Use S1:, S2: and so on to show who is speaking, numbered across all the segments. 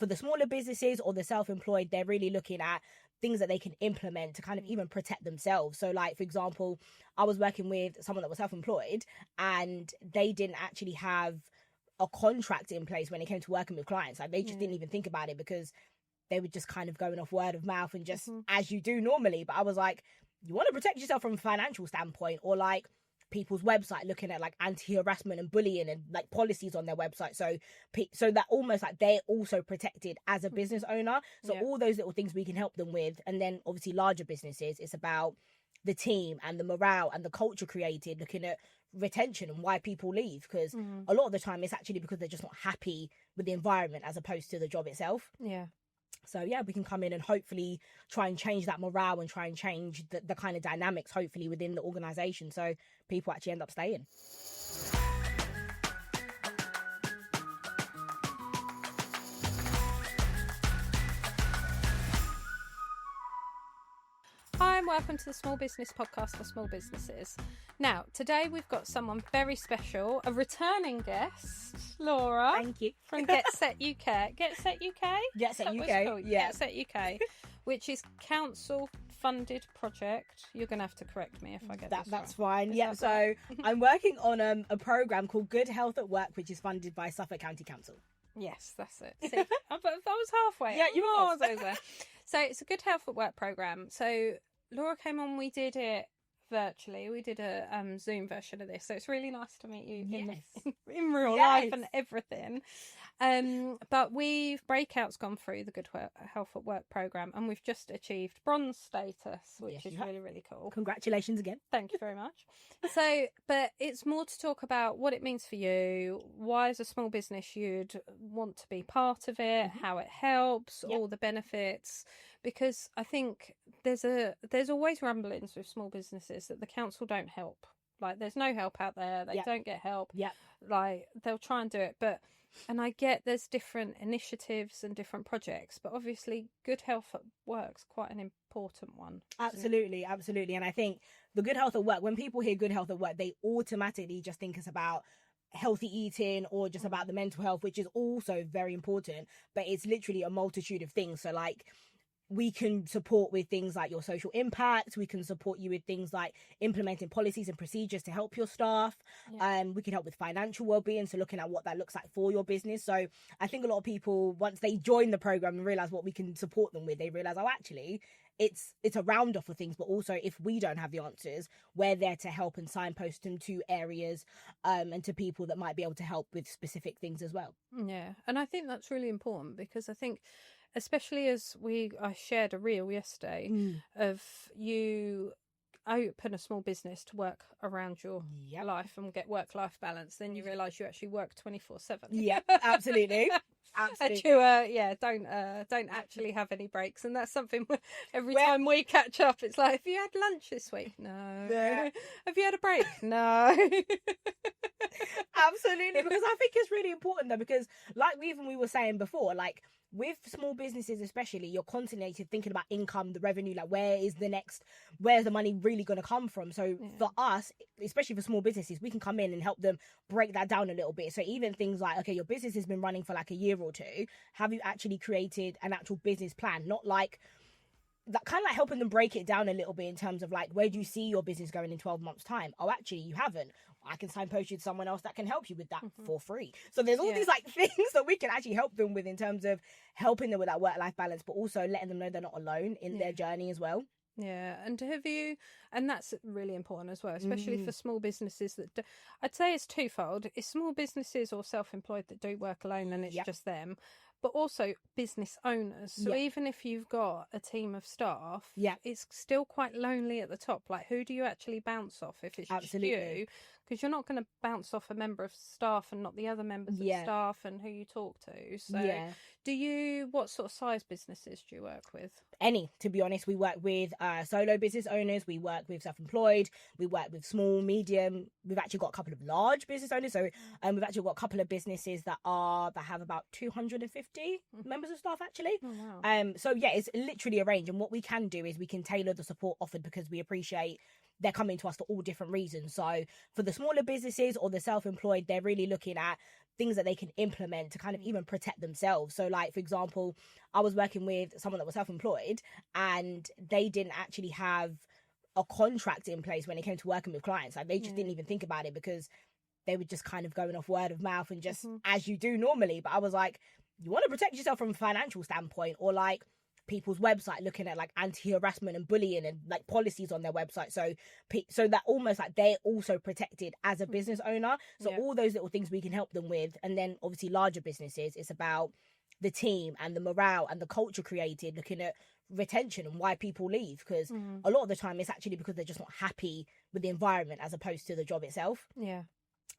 S1: for the smaller businesses or the self-employed, they're really looking at things that they can implement to kind of even protect themselves. So like, for example, I was working with someone that was self-employed and they didn't actually have a contract in place when it came to working with clients. Like they just didn't even think about it because they were just kind of going off word of mouth and just as you do normally. But I was like, you want to protect yourself from a financial standpoint, or like people's website looking at like anti-harassment and bullying and like policies on their website, so that almost like they're also protected as a business owner. So all those little things we can help them with. And then obviously larger businesses, it's about the team and the morale and the culture created, looking at retention and why people leave, because a lot of the time it's actually because they're just not happy with the environment as opposed to the job itself. So yeah, we can come in and hopefully try and change that morale and try and change the kind of dynamics, hopefully, within the organisation, so people actually end up staying.
S2: Hi and welcome to the Small Business Podcast for small businesses. Now, today we've got someone very special, a returning guest, Laura.
S1: Thank you.
S2: From Get Set UK. Get Set UK?
S1: Get Set UK, yeah.
S2: Get Set UK, which is council-funded project. You're going to have to correct me if I get this wrong.
S1: That's fine. Yeah,
S2: that
S1: so
S2: right?
S1: I'm working on a programme called Good Health at Work, which is funded by Suffolk County Council.
S2: Yes, that's it. See, I was halfway.
S1: Yeah, you
S2: I
S1: were.
S2: was over there. So it's a Good Health at Work programme. So Laura came on, we did it virtually. We did a Zoom version of this. So it's really nice to meet you in real life and everything. But Breakout's gone through the Good Health at Work programme and we've just achieved bronze status, which is really, really cool.
S1: Congratulations again.
S2: Thank you very much. So, but it's more to talk about what it means for you, why as a small business you'd want to be part of it, how it helps, all the benefits, because I think there's always rumblings with small businesses that the council don't help. Like there's no help out there. They don't get help. Like they'll try and do it, and I get there's different initiatives and different projects, but obviously Good Health at Work's quite an important one.
S1: Absolutely. And I think the Good Health at Work, when people hear Good Health at Work, they automatically just think it's about healthy eating or just about the mental health, which is also very important, but it's literally a multitude of things. So like, we can support with things like your social impact. We can support you with things like implementing policies and procedures to help your staff. We can help with financial wellbeing, so looking at what that looks like for your business. So I think a lot of people, once they join the program and realize what we can support them with, they realize, oh, actually, it's a round off of things, but also if we don't have the answers, we're there to help and signpost them to areas and to people that might be able to help with specific things as well.
S2: Yeah, and I think that's really important because I think, especially as I shared a reel yesterday of you open a small business to work around your life and get work-life balance, then you realise you actually work 24/7.
S1: Yeah, absolutely.
S2: And you don't actually have any breaks, and that's something every time we catch up, it's like, have you had lunch this week? No. Have you had a break? No.
S1: Absolutely, because I think it's really important though, because like we were saying before, like with small businesses especially, you're constantly thinking about income, the revenue, like where's the money really going to come from? So for us, especially for small businesses, we can come in and help them break that down a little bit. So even things like, okay, your business has been running for like a year or two. Have you actually created an actual business plan? Not like that, kind of like helping them break it down a little bit in terms of like, where do you see your business going in 12 months time? Oh, actually you haven't. I can signpost you to someone else that can help you with that for free. So there's all these like things that we can actually help them with in terms of helping them with that work-life balance, but also letting them know they're not alone in their journey as well.
S2: Yeah, and that's really important as well, especially for small businesses I'd say it's twofold. It's small businesses or self-employed that do work alone and it's just them, but also business owners. So even if you've got a team of staff, it's still quite lonely at the top. Like, who do you actually bounce off if it's just you? Because you're not going to bounce off a member of staff and not the other members of staff and who you talk to. So what sort of size businesses do you work with?
S1: Any, to be honest. We work with solo business owners, we work with self-employed, we work with small, medium. We've actually got a couple of large business owners. So we've actually got a couple of businesses that have about 250 members of staff actually.
S2: Oh, wow.
S1: So yeah, it's literally a range. And what we can do is we can tailor the support offered, because we appreciate they're coming to us for all different reasons. So for the smaller businesses or the self-employed, they're really looking at things that they can implement to kind of even protect themselves. So like, for example, I was working with someone that was self-employed and they didn't actually have a contract in place when it came to working with clients. Like they just didn't even think about it because they were just kind of going off word of mouth and just as you do normally. But I was like, you want to protect yourself from a financial standpoint, or like people's website looking at like anti-harassment and bullying and like policies on their website, so that almost like they're also protected as a business owner. So all those little things we can help them with. And then obviously larger businesses, it's about the team and the morale and the culture created, looking at retention and why people leave, because a lot of the time it's actually because they're just not happy with the environment as opposed to the job itself.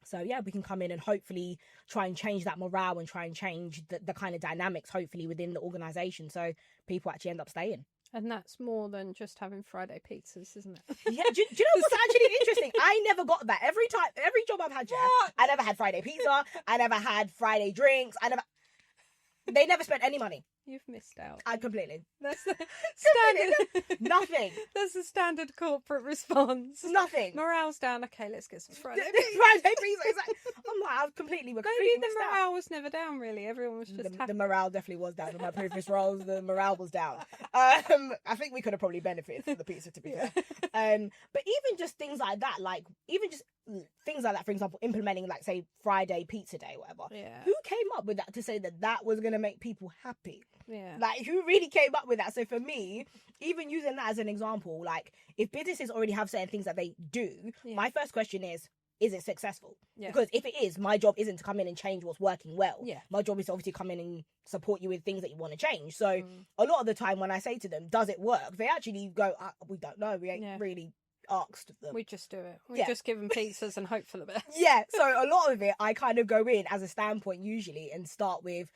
S1: So yeah, we can come in and hopefully try and change that morale and try and change the kind of dynamics, hopefully, within the organisation, so people actually end up staying.
S2: And that's more than just having Friday pizzas, isn't it?
S1: Yeah, do you know what's actually interesting? I never got that. Every job I've had, I never had Friday pizza. I never had Friday drinks. They never spent any money.
S2: You've missed out.
S1: I completely.
S2: That's the standard.
S1: Nothing.
S2: That's the standard corporate response.
S1: Nothing.
S2: Morale's down. Okay, let's get some Friday
S1: pizza. Friday pizza. Exactly. I'm like, I completely.
S2: Maybe the morale was never down. Really, everyone was just happy.
S1: The morale definitely was down. In my previous roles, the morale was down. I think we could have probably benefited from the pizza, to be fair. But even just things like that, like even just things like that, for example, implementing like say Friday pizza day, whatever.
S2: Yeah.
S1: Who came up with that to say that was going to make people happy?
S2: Yeah.
S1: Like, who really came up with that? So for me, even using that as an example, like if businesses already have certain things that they do, my first question is it successful? Because if it is, my job isn't to come in and change what's working well. My job is to obviously come in and support you with things that you want to change. So a lot of the time when I say to them, does it work? They actually go, we don't know. We ain't really asked them.
S2: We just do it. We just give them pizzas and hope for the best.
S1: So a lot of it, I kind of go in as a standpoint usually and start with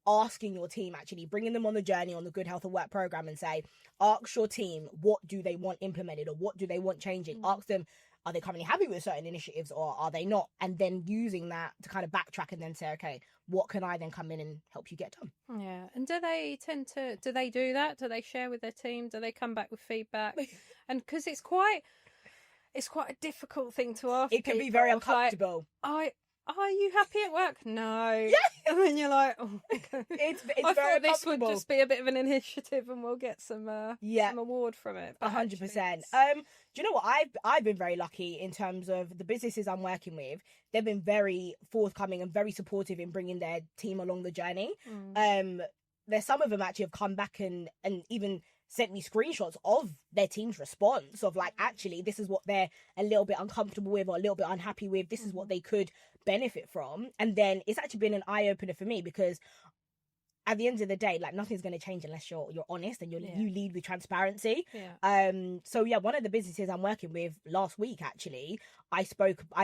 S1: asking your team, actually bringing them on the journey on the Good Health at Work program, and say, ask your team, what do they want implemented or what do they want changing? Ask them, are they currently happy with certain initiatives or are they not? And then using that to kind of backtrack and then say, okay, what can I then come in and help you get done?
S2: Yeah. And do they do that? Do they share with their team? Do they come back with feedback? And because it's quite a difficult thing to ask.
S1: It can be very uncomfortable.
S2: Like, are you happy at work? No.
S1: Yeah.
S2: And then you're like, oh,
S1: it's
S2: I
S1: very
S2: thought this would just be a bit of an initiative and we'll get some award from it.
S1: 100%. Do you know what? I've been very lucky in terms of the businesses I'm working with. They've been very forthcoming and very supportive in bringing their team along the journey. There's some of them actually have come back and even sent me screenshots of their team's response of like, actually, this is what they're a little bit uncomfortable with or a little bit unhappy with. This is what they could benefit from. And then it's actually been an eye-opener for me, because at the end of the day, like, nothing's going to change unless you're honest and you lead with transparency. So one of the businesses I'm working with last week, actually, I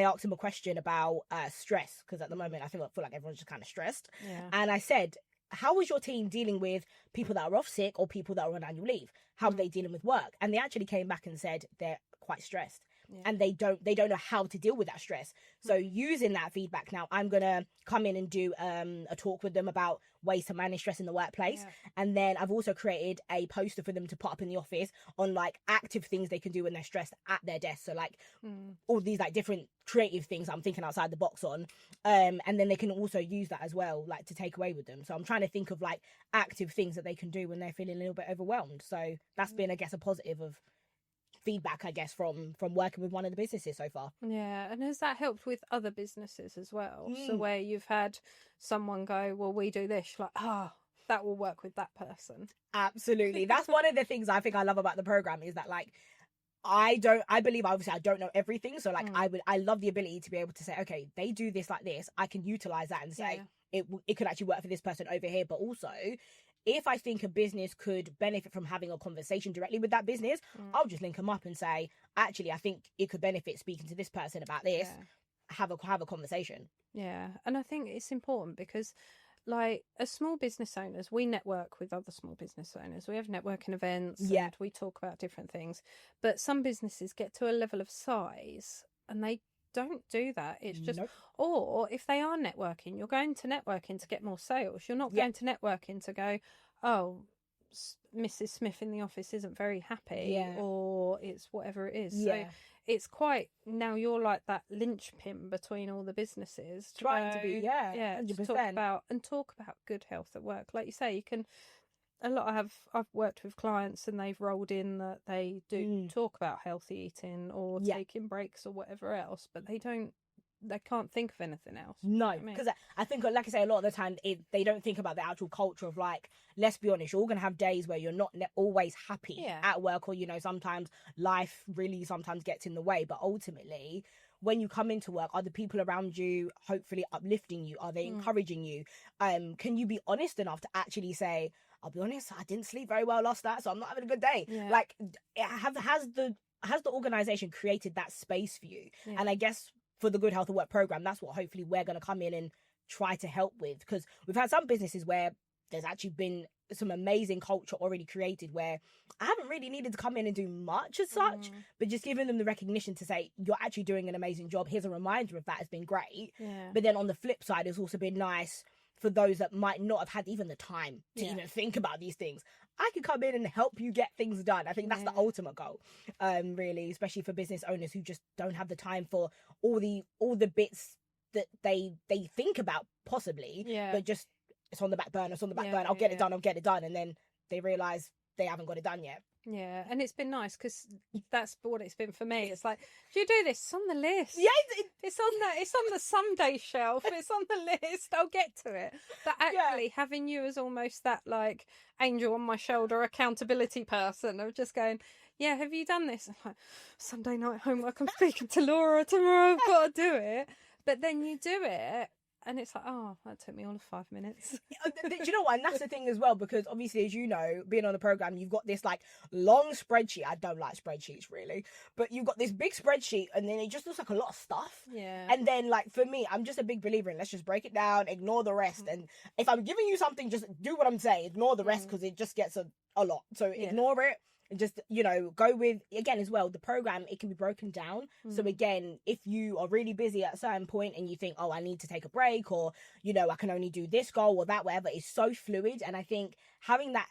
S1: asked him a question about stress, because at the moment I feel like everyone's just kind of stressed. And I said, how is your team dealing with people that are off sick or people that are on annual leave? How are they dealing with work? And they actually came back and said they're quite stressed. And they don't know how to deal with that stress. So using that feedback now, I'm gonna come in and do a talk with them about ways to manage stress in the workplace. And then I've also created a poster for them to put up in the office on like active things they can do when they're stressed at their desk. So like all these like different creative things I'm thinking outside the box on, and then they can also use that as well, like to take away with them. So I'm trying to think of like active things that they can do when they're feeling a little bit overwhelmed. So that's been, I guess, a positive of feedback, I guess, from working with one of the businesses so far.
S2: Yeah. And has that helped with other businesses as well? So where you've had someone go, well, we do this, like, that will work with that person.
S1: Absolutely. That's one of the things I think I love about the program, is that like I believe, obviously I don't know everything, so like I love the ability to be able to say, okay, they do this like this, I can utilize that and say it could actually work for this person over here. But also, if I think a business could benefit from having a conversation directly with that business, I'll just link them up and say, actually, I think it could benefit speaking to this person about this. Have a conversation. Yeah.
S2: And I think it's important because, like, as small business owners, we network with other small business owners. We have networking events and we talk about different things. But some businesses get to a level of size and they don't do that. It's just, or if they are networking, you're going to networking to get more sales. You're not going to networking to go, oh, Mrs. Smith in the office isn't very happy, or it's whatever it is. So it's quite, now you're like that linchpin between all the businesses,
S1: trying to be 100%.
S2: to talk about good health at work. Like you say, you can. I've worked with clients and they've rolled in that they do talk about healthy eating or taking breaks or whatever else, but they can't think of anything else.
S1: No, because I think, like I say, a lot of the time they don't think about the actual culture of, like, let's be honest, you're all going to have days where you're not always happy at work, or, you know, sometimes life really sometimes gets in the way. But ultimately, when you come into work, are the people around you hopefully uplifting you? Are they encouraging you? Can you be honest enough to actually say, I'll be honest, I didn't sleep very well last night, so I'm not having a good day. Yeah. Like, has the organisation created that space for you? Yeah. And I guess for the Good Health at Work programme, that's what hopefully we're going to come in and try to help with. Because we've had some businesses where there's actually been some amazing culture already created where I haven't really needed to come in and do much as such, but just giving them the recognition to say, you're actually doing an amazing job. Here's a reminder of that has been great. Yeah. But then on the flip side, it's also been nice for those that might not have had even the time to even think about these things. I could come in and help you get things done. I think that's the ultimate goal, really, especially for business owners who just don't have the time for all the bits that they think about possibly, but just it's on the back burner. I'll get it done, and then they realise they haven't got it done yet.
S2: Yeah, and it's been nice because that's what it's been for me. It's like, do you do this? It's on the list.
S1: Yeah,
S2: it's on the someday shelf. It's on the list. I'll get to it. But actually, having you as almost that like angel on my shoulder, accountability person of just going, yeah, have you done this? I'm like, Sunday night homework. I'm speaking to Laura tomorrow. I've got to do it. But then you do it. And it's like, oh, that took me all of 5 minutes.
S1: Do you know what? And that's the thing as well, because obviously, as you know, being on the programme, you've got this like long spreadsheet. I don't like spreadsheets really, but you've got this big spreadsheet and then it just looks like a lot of stuff. Yeah. And then like for me, I'm just a big believer in let's just break it down, ignore the rest. And if I'm giving you something, just do what I'm saying, ignore the rest because it just gets a lot. So ignore it. Just, you know, go with, again, as well, the program, it can be broken down. So again, if you are really busy at a certain point and you think, oh, I need to take a break, or, you know, I can only do this goal or that, whatever, it's so fluid. And I think having that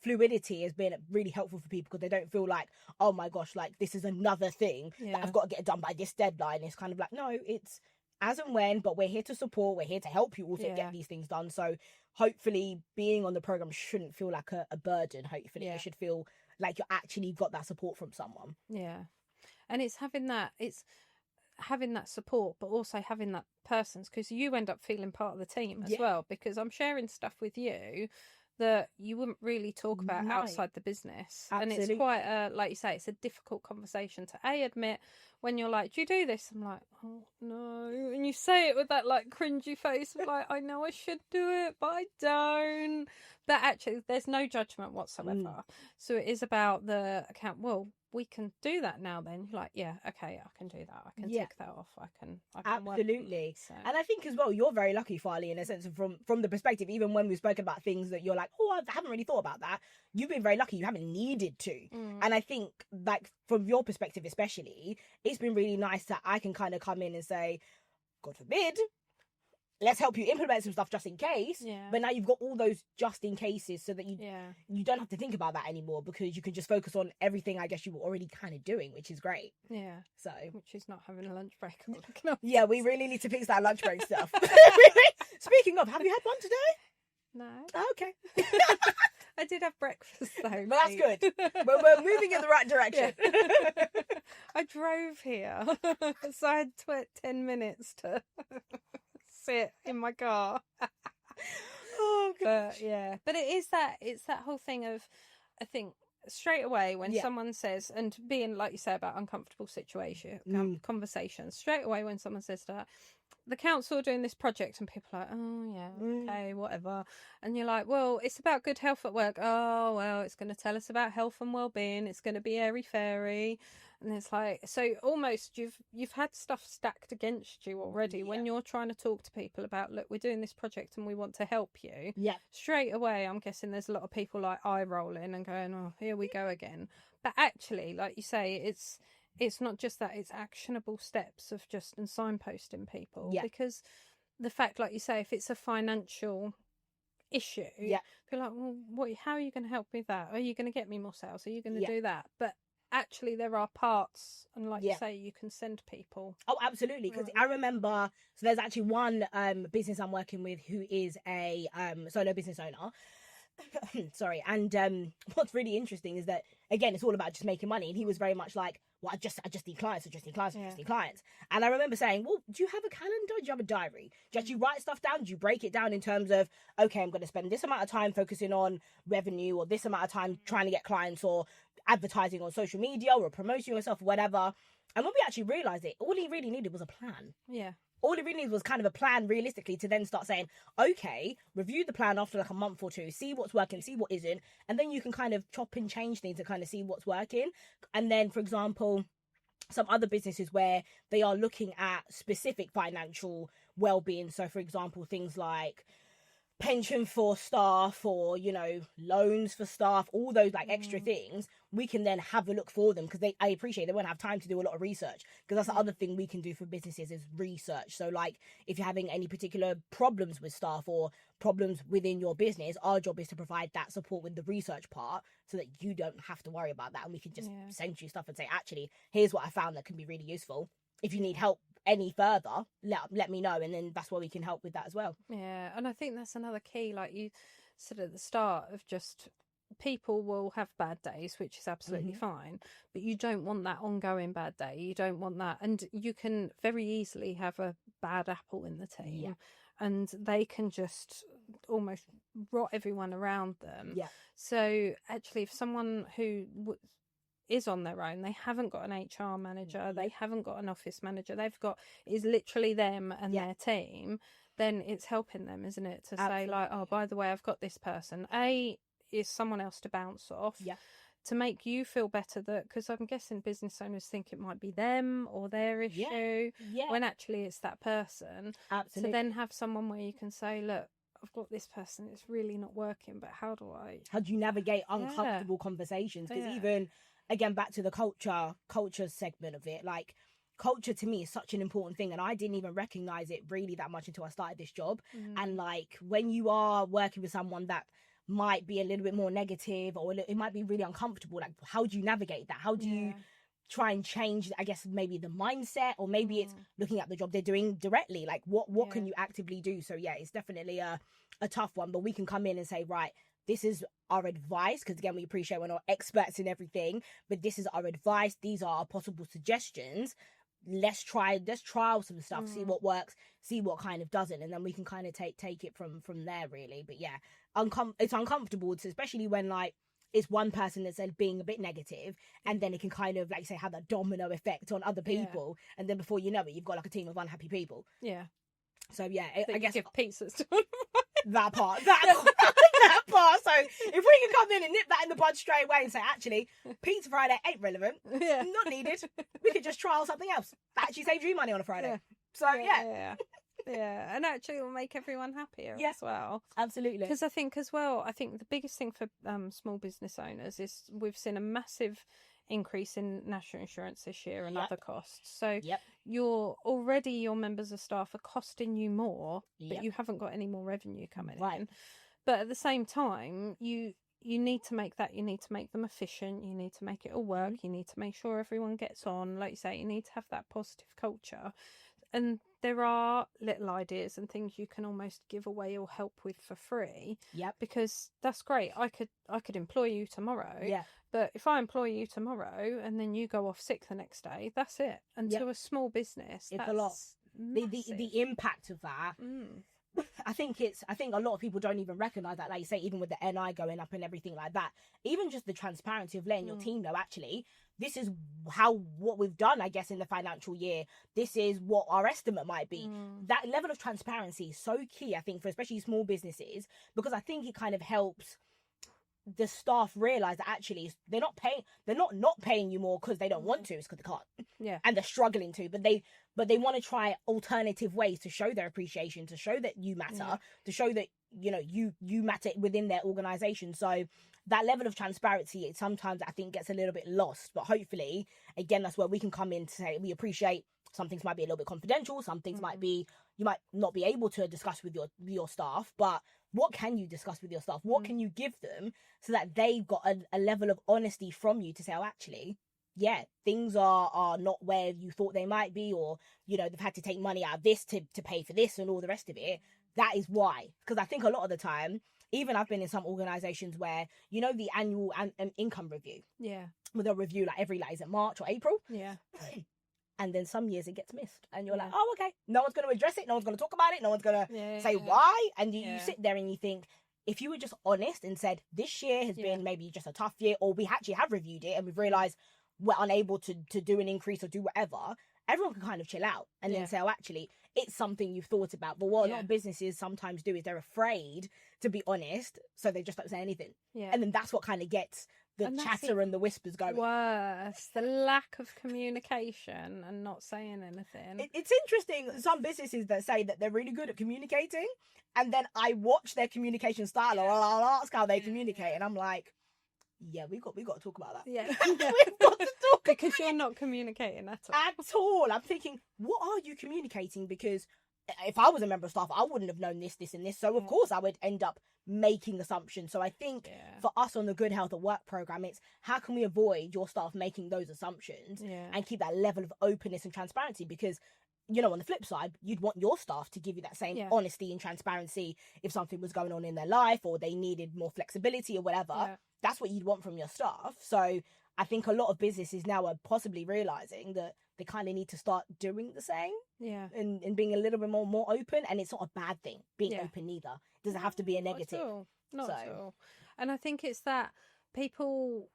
S1: fluidity has been really helpful for people because they don't feel like, oh my gosh, like this is another thing that I've got to get done by this deadline. It's kind of like, no, it's as and when, but we're here to support, we're here to help you also get these things done. So hopefully being on the program shouldn't feel like a burden. Hopefully it should feel like you actually got that support from someone. Yeah.
S2: And it's having that support, but also having that person's, because you end up feeling part of the team as well, because I'm sharing stuff with you that you wouldn't really talk about outside the business. Absolutely. And it's quite like you say, it's a difficult conversation to admit when you're like, do you do this? I'm like, oh no. And you say it with that like cringy face of like, I know I should do it, but I don't. But actually there's no judgment whatsoever. So it is about the account. Well, we can do that now then. You're like, yeah, okay, I can do that. I can tick that off. I can
S1: absolutely.
S2: So.
S1: And I think as well, you're very lucky, Farley, in a sense of from the perspective, even when we've spoken about things that you're like, oh, I haven't really thought about that. You've been very lucky. You haven't needed to. And I think like from your perspective, especially, it's been really nice that I can kind of come in and say, God forbid, let's help you implement some stuff just in case. Yeah. But now you've got all those just in cases so that you don't have to think about that anymore because you can just focus on everything I guess you were already kind of doing, which is great. Yeah. So
S2: which is not having a lunch break.
S1: Yeah, we really need to fix that lunch break stuff. Speaking of, have you had one today?
S2: No.
S1: Oh, okay.
S2: I did have breakfast though.
S1: Well, that's good. We're moving in the right direction.
S2: I drove here, so I had 10 minutes to sit in my car.
S1: Oh gosh.
S2: But it's that whole thing of, I think straight away when someone says, and being like you say about uncomfortable conversations, straight away when someone says that the council are doing this project and people are like, oh yeah, okay, whatever, and you're like, well, it's about good health at work. Oh well, it's going to tell us about health and well-being, it's going to be airy fairy. And it's like, so almost you've had stuff stacked against you already when you're trying to talk to people about, look, we're doing this project and we want to help you. Yeah. Straight away, I'm guessing there's a lot of people like eye rolling and going, oh, here we go again. But actually, like you say, it's not just that, it's actionable steps of just and signposting people. Yeah. Because the fact, like you say, if it's a financial issue,
S1: Yeah.
S2: be like, well, how are you going to help me with that? Are you going to get me more sales? Are you going to do that? But actually there are parts, and like you say, you can send people.
S1: Oh, absolutely. Because I remember, so there's actually one business I'm working with who is a solo business owner. Sorry. And what's really interesting is that, again, it's all about just making money. And he was very much like, well, I just need clients, I just need clients, I just need clients. And I remember saying, well, do you have a calendar? Do you have a diary? Do you actually write stuff down? Do you break it down in terms of, okay, I'm going to spend this amount of time focusing on revenue, or this amount of time trying to get clients, or advertising on social media, or promoting yourself, whatever. And when we actually realised it, all he really needed was a plan.
S2: Yeah.
S1: All it really needed was kind of a plan, realistically, to then start saying, okay, review the plan after like a month or two, see what's working, see what isn't, and then you can kind of chop and change things to kind of see what's working. And then, for example, some other businesses where they are looking at specific financial well-being. So, for example, things like pension for staff, or, you know, loans for staff, all those like extra things, we can then have a look for them, because I appreciate they won't have time to do a lot of research, because that's the other thing we can do for businesses is research. So like, if you're having any particular problems with staff or problems within your business, our job is to provide that support with the research part, so that you don't have to worry about that, and we can just send you stuff and say, actually, here's what I found that can be really useful. If you need help any further, let me know, and then that's where we can help with that as well.
S2: Yeah, and I think that's another key, like you said at the start, of just people will have bad days, which is absolutely fine, but you don't want that ongoing bad day. You don't want that, and you can very easily have a bad apple in the team, and they can just almost rot everyone around them.
S1: Yeah.
S2: So actually, if someone who is on their own, they haven't got an HR manager, they haven't got an office manager, is literally them and their team, then it's helping them, isn't it, to say like, oh, by the way, I've got this person. Is someone else to bounce off, to make you feel better, that, because I'm guessing business owners think it might be them or their issue, when actually it's that person.
S1: Absolutely.
S2: To then have someone where you can say, look, I've got this person, it's really not working, but how do you navigate
S1: uncomfortable conversations? Because even, again, back to the culture segment of it, like, culture to me is such an important thing, and I didn't even recognize it really that much until I started this job. And like, when you are working with someone that might be a little bit more negative, or it might be really uncomfortable, like, how do you navigate that? How do you try and change, I guess, maybe the mindset, or maybe it's looking at the job they're doing directly, like what can you actively do? So it's definitely a tough one, but we can come in and say, right, this is our advice, because again, we appreciate we're not experts in everything, but this is our advice, these are our possible suggestions. Let's trial some stuff, see what works, see what kind of doesn't, and then we can kind of take it from there, really. But it's uncomfortable, especially when like it's one person that's being a bit negative, and then it can kind of, like, say, have that domino effect on other people, and then before you know it, you've got like a team of unhappy people. So I guess
S2: give pizzas to
S1: that part. That part. So if we can come in and nip that in the bud straight away and say, actually, Pizza Friday ain't relevant, not needed, we could just trial something else that actually saves you money on a Friday. So
S2: and actually it will make everyone happier as well.
S1: Absolutely.
S2: Because I think the biggest thing for small business owners is we've seen a massive increase in national insurance this year and other costs. So your members of staff are costing you more, but you haven't got any more revenue coming in. But at the same time, you need to make them efficient, you need to make it all work, you need to make sure everyone gets on. Like you say, you need to have that positive culture. And there are little ideas and things you can almost give away or help with for free. Because that's great. I could employ you tomorrow. But if I employ you tomorrow and then you go off sick the next day, that's it. And to a small business,
S1: it's a lot. The impact of that. I think a lot of people don't even recognise that. Like you say, even with the NI going up and everything like that, even just the transparency of letting your team know, actually, this is what we've done, I guess, in the financial year. This is what our estimate might be. That level of transparency is so key, I think, for especially small businesses, because I think it kind of helps the staff realise that actually they're not paying you more because they don't want to, it's because they can't. And they're struggling to, but they want to try alternative ways to show their appreciation, to show that you matter, to show that, you know, you matter within their organisation. So that level of transparency, it sometimes, I think, gets a little bit lost. But hopefully, again, that's where we can come in to say we appreciate some things might be a little bit confidential, some things might be, you might not be able to discuss with your staff, but what can you discuss with your staff? What can you give them so that they've got a level of honesty from you to say, oh, actually, yeah, things are not where you thought they might be, or, you know, they've had to take money out of this to pay for this and all the rest of it. That is why. Because I think a lot of the time, even I've been in some organizations where, you know, the annual income review.
S2: Yeah.
S1: Well, they'll review like every, like, is it March or April?
S2: Yeah.
S1: And then some years it gets missed. And you're like, oh, okay. No one's going to address it. No one's going to talk about it. No one's going to say why. And you sit there and you think, if you were just honest and said, this year has been maybe just a tough year, or we actually have reviewed it and we've realised we're unable to do an increase or do whatever, everyone can kind of chill out and then say, oh, actually, it's something you've thought about. But what a lot of businesses sometimes do is they're afraid to be honest, so they just don't say anything. Yeah. And then that's what kind of gets the chatter and the whispers going.
S2: Worse, the lack of communication and not saying anything.
S1: It's interesting, some businesses that say that they're really good at communicating, and then I watch their communication style, or I'll ask how they communicate, and I'm like, yeah, we've got to talk about that.
S2: Yeah.
S1: We've got to talk
S2: because you're not communicating at all.
S1: At all. I'm thinking, what are you communicating? Because if I was a member of staff, I wouldn't have known this, and this. So, of course, I would end up making assumptions. So I think for us on the Good Health at Work program, it's how can we avoid your staff making those assumptions and keep that level of openness and transparency? Because, you know, on the flip side, you'd want your staff to give you that same honesty and transparency if something was going on in their life or they needed more flexibility or whatever. Yeah. That's what you'd want from your staff. So I think a lot of businesses now are possibly realising that they kind of need to start doing the same. Yeah. And being a little bit more open. And it's not a bad thing, being open either. It doesn't have to be a negative.
S2: Not at all. And I think it's that people,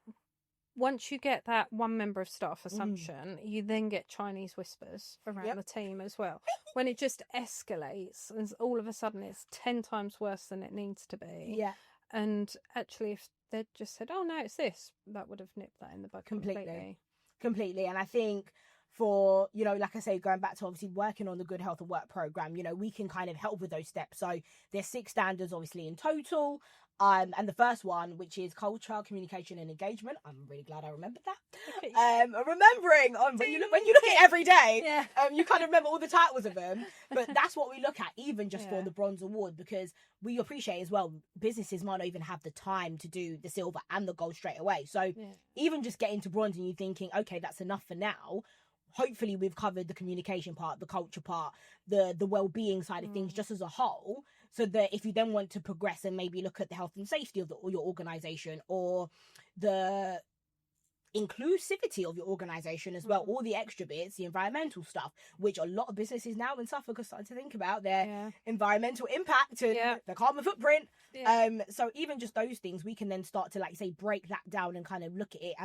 S2: once you get that one member of staff assumption, you then get Chinese whispers around the team as well. When it just escalates and all of a sudden it's 10 times worse than it needs to be. Yeah. And actually, if they'd just said, oh, no, it's this, that would have nipped that in the bud completely. And I think for, you know, like I say, going back to obviously working on the Good Health at Work program, you know, we can kind of help with those steps. So there's 6 standards, obviously, in total. And the first one, which is culture, communication, and engagement. I'm really glad I remembered that. Remembering when you look at it every day, you kind of remember all the titles of them. But that's what we look at, even just for the Bronze Award, because we appreciate as well, businesses might not even have the time to do the silver and the gold straight away. So even just getting to bronze and you thinking, okay, that's enough for now. Hopefully we've covered the communication part, the culture part, the well-being side of things just as a whole, so that if you then want to progress and maybe look at the health and safety of your organisation, or the inclusivity of your organisation as well, all the extra bits, the environmental stuff, which a lot of businesses now in Suffolk are starting to think about, their environmental impact and their carbon footprint. So even just those things, we can then start to, like say, break that down and kind of look at it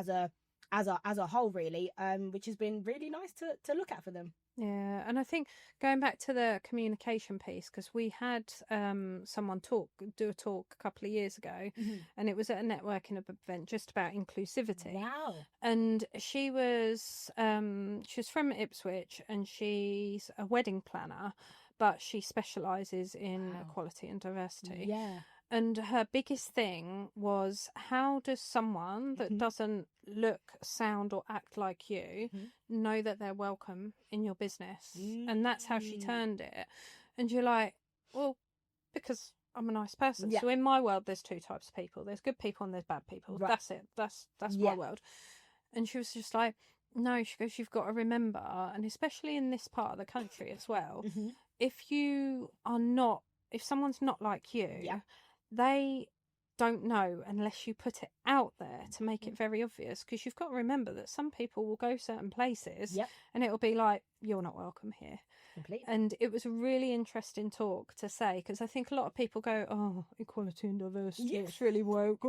S2: as a whole, really, which has been really nice to look at for them. Yeah, and I think going back to the communication piece, because we had someone do a talk a couple of years ago, and it was at a networking event just about inclusivity. Wow! And she was from Ipswich, and she's a wedding planner, but she specialises in equality and diversity. Yeah. And her biggest thing was, how does someone that doesn't look, sound or act like you know that they're welcome in your business? And that's how she turned it. And you're like, well, because I'm a nice person. So in my world, there's 2 types of people. There's good people and there's bad people. Right. That's it. That's my world. And she was just like, no, she goes, you've got to remember, and especially in this part of the country as well, if someone's not like you, they don't know unless you put it out there to make it very obvious, because you've got to remember that some people will go certain places and it'll be like, you're not welcome here. Completely. And it was a really interesting talk to say, because I think a lot of people go, oh, equality and diversity, it's really woke.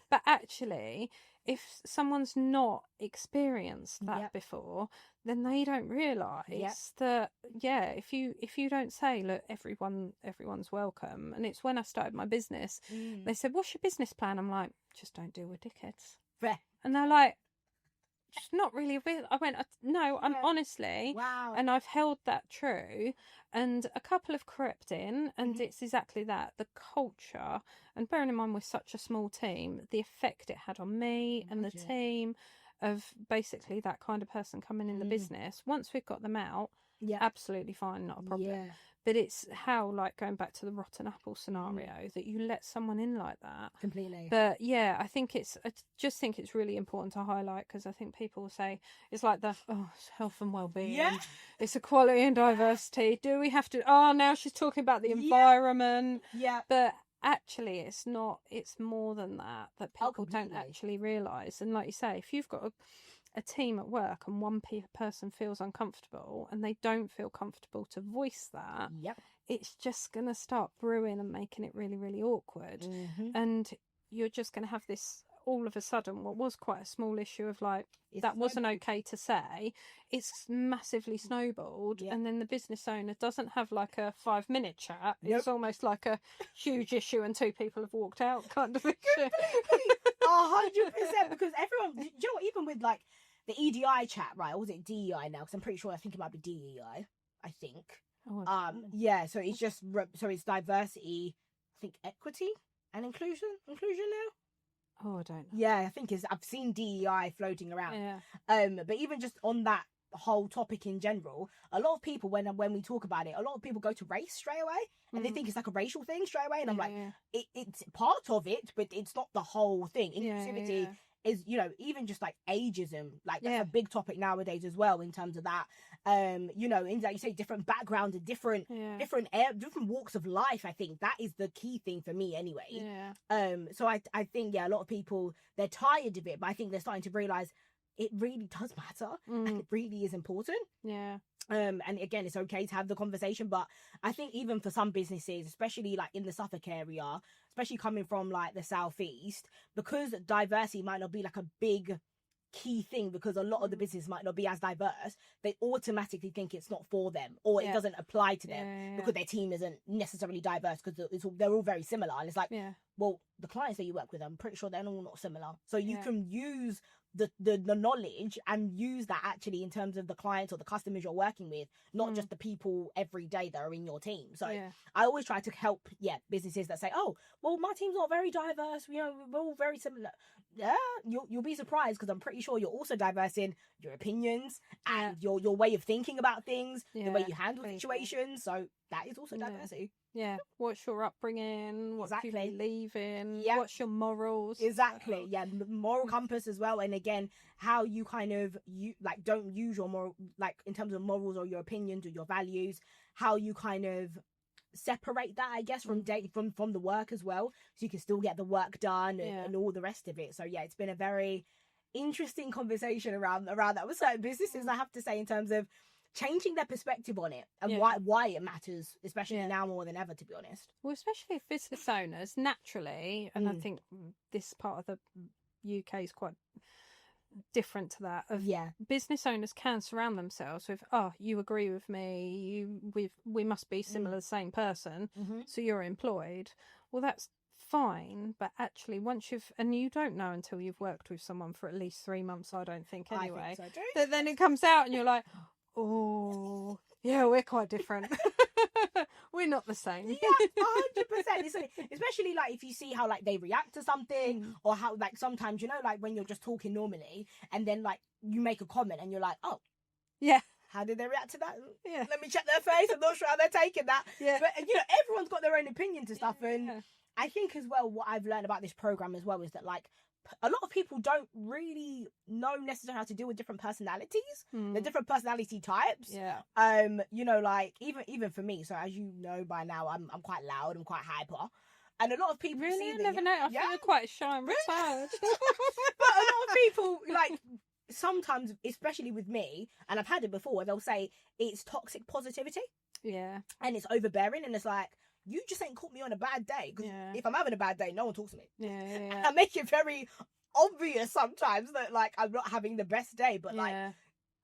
S2: But actually, if someone's not experienced that before, then they don't realise that, if you don't say, look, everyone's welcome. And it's when I started my business, they said, what's your business plan? I'm like, just don't deal with dickheads. Yeah. And they're like, just not really. I went, no, I'm honestly. Wow. And I've held that true. And a couple have crept in, and it's exactly that. The culture, and bearing in mind we're such a small team, the effect it had on me and the team of basically that kind of person coming in the business. Once we've got them out, absolutely fine, not a problem.
S1: Yeah.
S2: But it's how, like, going back to the rotten apple scenario, that you let someone in like that.
S1: Completely.
S2: But yeah, I just think it's really important to highlight, because I think people will say it's like it's health and well-being.
S1: Yeah.
S2: It's equality and diversity. Do we have to? Oh, now she's talking about the environment.
S1: Yeah.
S2: But actually, it's not. It's more than that people don't
S1: completely.
S2: actually realise. And like you say, if you've got a team at work and one person feels uncomfortable and they don't feel comfortable to voice that, it's just going to start brewing and making it really, really awkward. And you're just going to have this, all of a sudden, what was quite a small issue of like, that wasn't okay to say, it's massively snowballed. And then the business owner doesn't have like a 5-minute chat. It's almost like a huge issue and 2 people have walked out kind of issue.
S1: 100%, because everyone, you know what, even with like the EDI chat, right? Or was it DEI now? Because I'm pretty sure, I think it might be DEI. I think. Yeah. So it's just it's diversity, I think equity and inclusion now.
S2: Oh, I don't know.
S1: Yeah, I think I've seen DEI floating around.
S2: Yeah.
S1: But even just on that whole topic in general, a lot of people when we talk about it, a lot of people go to race straight away, and they think it's like a racial thing straight away. And I'm like, it's part of it, but it's not the whole thing. Inclusivity is, you know, even just like ageism, like that's a big topic nowadays as well in terms of that. You know, in like you say, different backgrounds and different walks of life. I think that is the key thing for me anyway. So I think a lot of people, they're tired of it, but I think they're starting to realize it really does matter and it really is important. And again, it's okay to have the conversation, but I think even for some businesses, especially like in the Suffolk area, especially coming from like the southeast, because diversity might not be like a big key thing, because a lot of the business might not be as diverse, they automatically think it's not for them, or it doesn't apply to them because their team isn't necessarily diverse, because they're all very similar. And it's like, well, the clients that you work with, I'm pretty sure they're all not similar, so you can use the knowledge and use that actually in terms of the clients or the customers you're working with, not just the people every day that are in your team. So I always try to help businesses that say, oh, well, my team's not very diverse, you know, we're all very similar. You'll be surprised, because I'm pretty sure you're also diverse in your opinions and your way of thinking about things, the way you handle situations. So that is also diversity.
S2: What's your upbringing? What do you believe in? What's your morals?
S1: Exactly. Moral compass as well. And again, how you kind of don't use your moral, like in terms of morals or your opinions or your values, how you kind of separate that, I guess, from the work as well, so you can still get the work done and all the rest of it. So it's been a very interesting conversation around that with certain businesses, I have to say, in terms of changing their perspective on it and why it matters, especially now more than ever, to be honest.
S2: Well, especially if business owners naturally, and I think this part of the UK is quite different to that, of business owners can surround themselves with, you agree with me, we must be similar, the same person, so you're employed. Well, that's fine, but actually once you don't know until you've worked with someone for at least 3 months, I don't think anyway,
S1: I think so too.
S2: that then it comes out and you're like, oh yeah, we're quite different. We're not the same.
S1: 100%. Especially like if you see how like they react to something, or how like sometimes, you know, like when you're just talking normally and then like you make a comment and you're like, oh how did they react to that? Let me check their face. I'm not sure how they're taking that. But you know, everyone's got their own opinion to stuff. And I think as well, what I've learned about this program as well is that like a lot of people don't really know necessarily how to deal with different personalities, the different personality types. You know, like even for me, so as you know by now, I'm quite loud, I'm quite hyper, and a lot of people
S2: really,
S1: see
S2: I never know. I feel you're quite shy and retired.
S1: But a lot of people, like, sometimes, especially with me, and I've had it before, they'll say it's toxic positivity, and it's overbearing, and it's like, you just ain't caught me on a bad day, because if I'm having a bad day, no one talks to me. I make it very obvious sometimes that like I'm not having the best day, but like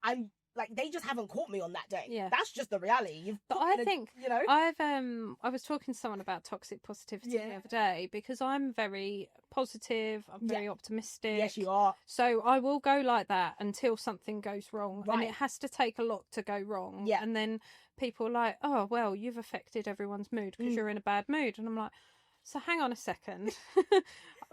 S1: I'm like, they just haven't caught me on that day. That's just the reality.
S2: But I think,
S1: you know,
S2: I was talking to someone about toxic positivity the other day, because I'm very positive, I'm very optimistic.
S1: Yes, you are.
S2: So I will go like that until something goes wrong, and it has to take a lot to go wrong. And then people are like, oh well, you've affected everyone's mood because you're in a bad mood, and I'm like, so hang on a second.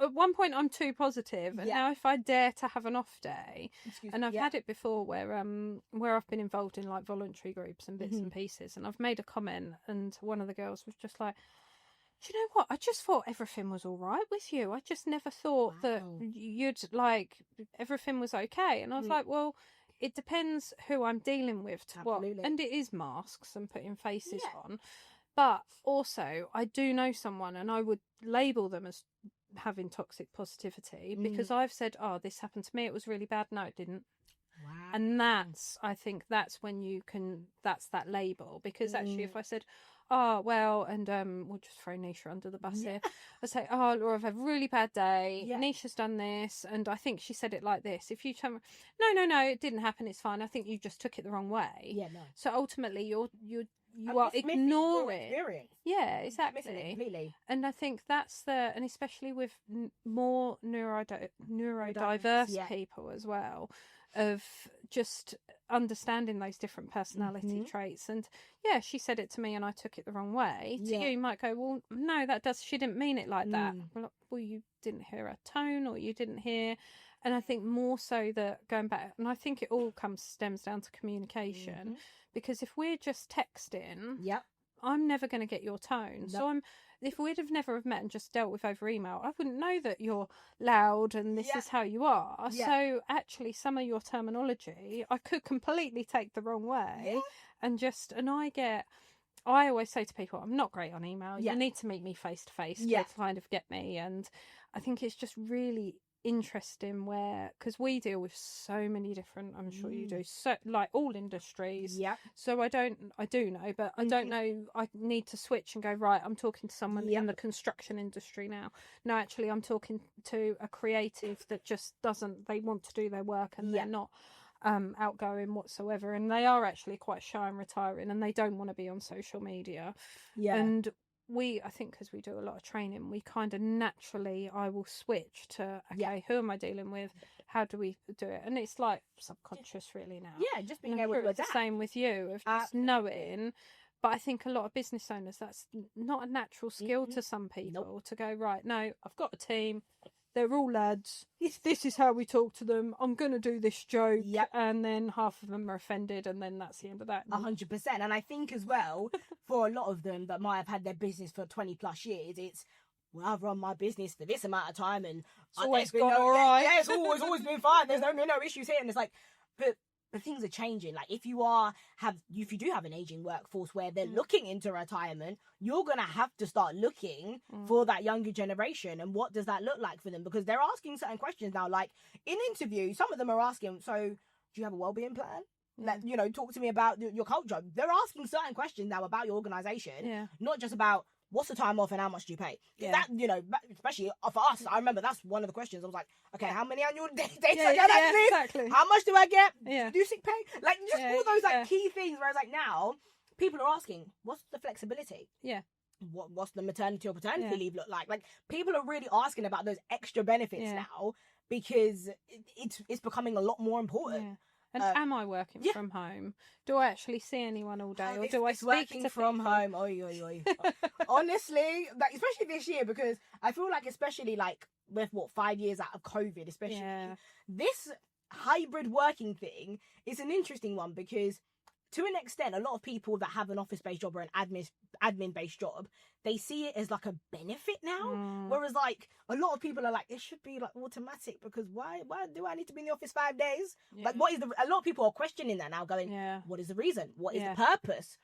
S2: at one point I'm too positive, and now if I dare to have an off day, I've had it before where I've been involved in like voluntary groups and bits and pieces, and I've made a comment, and one of the girls was just like, do you know what? I just thought everything was all right with you. I just never thought that you'd like everything was okay. And I was like, well, it depends who I'm dealing with to what. And it is masks and putting faces on. But also, I do know someone, and I would label them as having toxic positivity because I've said, oh, this happened to me. It was really bad. No, it didn't.
S1: Wow.
S2: And I think that's when that's that label. Because actually, if I said, oh, well, and we'll just throw Nisha under the bus here. I say, oh, Laura, I've had a really bad day. Nisha's done this, and I think she said it like this. If you tell me, no, it didn't happen, it's fine. I think you just took it the wrong way.
S1: Yeah, no.
S2: So ultimately, you are ignoring. Yeah, exactly.
S1: Completely.
S2: And I think that's and especially with more neurodiverse people as well, of just understanding those different personality traits. And she said it to me and I took it the wrong way. To you might go, well, no, she didn't mean it like that. Well, you didn't hear her tone, or you didn't hear. And I think more so that going back, and I think it all stems down to communication, because if we're just texting, I'm never going to get your tone. So if we'd have never have met and just dealt with over email, I wouldn't know that you're loud and this is how you are. So actually, some of your terminology, I could completely take the wrong way. And I always say to people, I'm not great on email. You need to meet me face to face to kind of get me. And I think it's just really interesting because we deal with so many different, I'm sure you do, so like all industries. So I do know, but I don't know, I need to switch and go, right, I'm talking to someone in the construction industry now. No, actually I'm talking to a creative that just they want to do their work and they're not outgoing whatsoever, and they are actually quite shy and retiring, and they don't want to be on social media. And I think because we do a lot of training, we kind of naturally, I will switch to, okay, who am I dealing with? How do we do it? And it's like subconscious really now.
S1: Just being able to adapt.
S2: The same with you, of just knowing. But I think a lot of business owners, that's not a natural skill to some people to go, right, no, I've got a team. They're all lads. This is how we talk to them. I'm going to do this joke. And then half of them are offended, and then that's the end of that.
S1: 100%. And I think as well, for a lot of them that might have had their business for 20 plus years, it's, well, I've run my business for this amount of time and
S2: it's always gone all right.
S1: It's always been fine. There's no issues here. And it's like, but things are changing. Like if you do have an aging workforce where they're looking into retirement, you're gonna have to start looking for that younger generation, and what does that look like for them? Because they're asking certain questions now. Like in interviews, some of them are asking, so do you have a wellbeing plan? Like, talk to me about your culture. They're asking certain questions now about your organization, not just about what's the time off and how much do you pay? That, especially for us, I remember that's one of the questions. I was like, okay, how many annual days I get actually?
S2: Exactly.
S1: How much do I get? Do sick pay? Like, just all those key things. Whereas like now, people are asking, what's the flexibility? What's the maternity or paternity leave look like? Like, people are really asking about those extra benefits now, because it's becoming a lot, more important.
S2: And am I working from home? Do I actually see anyone all day, or do I speak
S1: working
S2: to
S1: from
S2: people?
S1: home? Oi. Honestly, like, especially this year, because I feel like, especially like with 5 years out of COVID, especially this hybrid working thing is an interesting one, because to an extent, a lot of people that have an office-based job or an admin-based job, they see it as like a benefit now. Whereas like a lot of people are like, it should be like automatic, because why do I need to be in the office 5 days? Like, a lot of people are questioning that now, going, what is the reason? What is the purpose?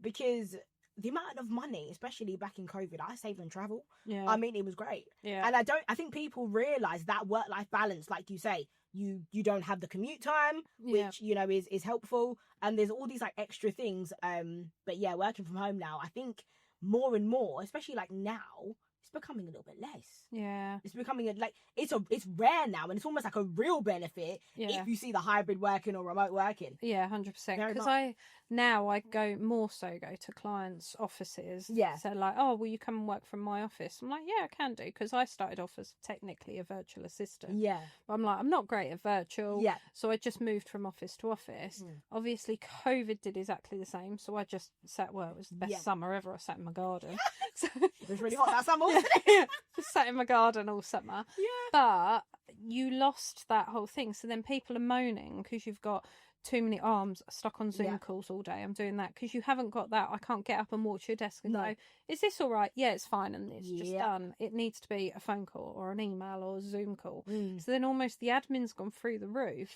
S1: Because the amount of money, especially back in COVID, I saved on travel. I mean, it was great. And I think people realize that work-life balance, like you say, you don't have the commute time, which is helpful, and there's all these like extra things. But working from home now, I think more and more, especially like now, it's becoming a little bit less. It's becoming it's rare now, and it's almost like a real benefit if you see the hybrid working or remote working.
S2: 100%. Because I go to clients' offices. So like, oh, will you come and work from my office? I'm like, yeah, I can do, because I started off as technically a virtual assistant. But I'm like, I'm not great at virtual. So I just moved from office to office. Obviously, COVID did exactly the same. So I just sat, it was the best summer ever. I sat in my garden.
S1: It was really hot that summer.
S2: Just sat in my garden all summer.
S1: Yeah.
S2: But you lost that whole thing. So then people are moaning because you've got too many arms stuck on Zoom calls all day. I'm doing that because you haven't got that. I can't get up and walk to your desk and go, is this all right? Yeah, it's fine. And it's just done. It needs to be a phone call or an email or a Zoom call. So then almost the admin's gone through the roof,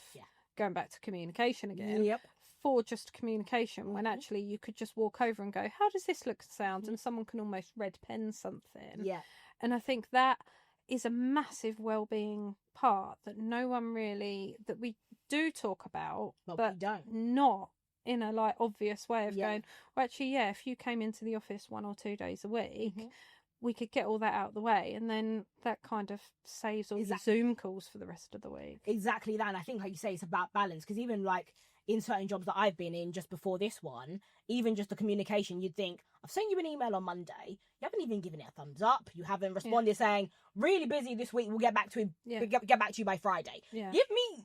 S2: going back to communication again, for just communication, when actually you could just walk over and go, how does this look and sound? And someone can almost red pen something.
S1: Yeah.
S2: And I think that is a massive well-being part that no one really, that we do talk about, but
S1: we don't.
S2: Not in a like obvious way of going, well, actually, if you came into the office 1 or 2 days a week, we could get all that out of the way, and then that kind of saves all the Zoom calls for the rest of the week.
S1: Exactly that. And I think, like you say, it's about balance, because even like in certain jobs that I've been in just before this one, even just the communication, you'd think, I've sent you an email on Monday, you haven't even given it a thumbs up, you haven't responded saying, really busy this week, we'll get back to get back to you by Friday. Give me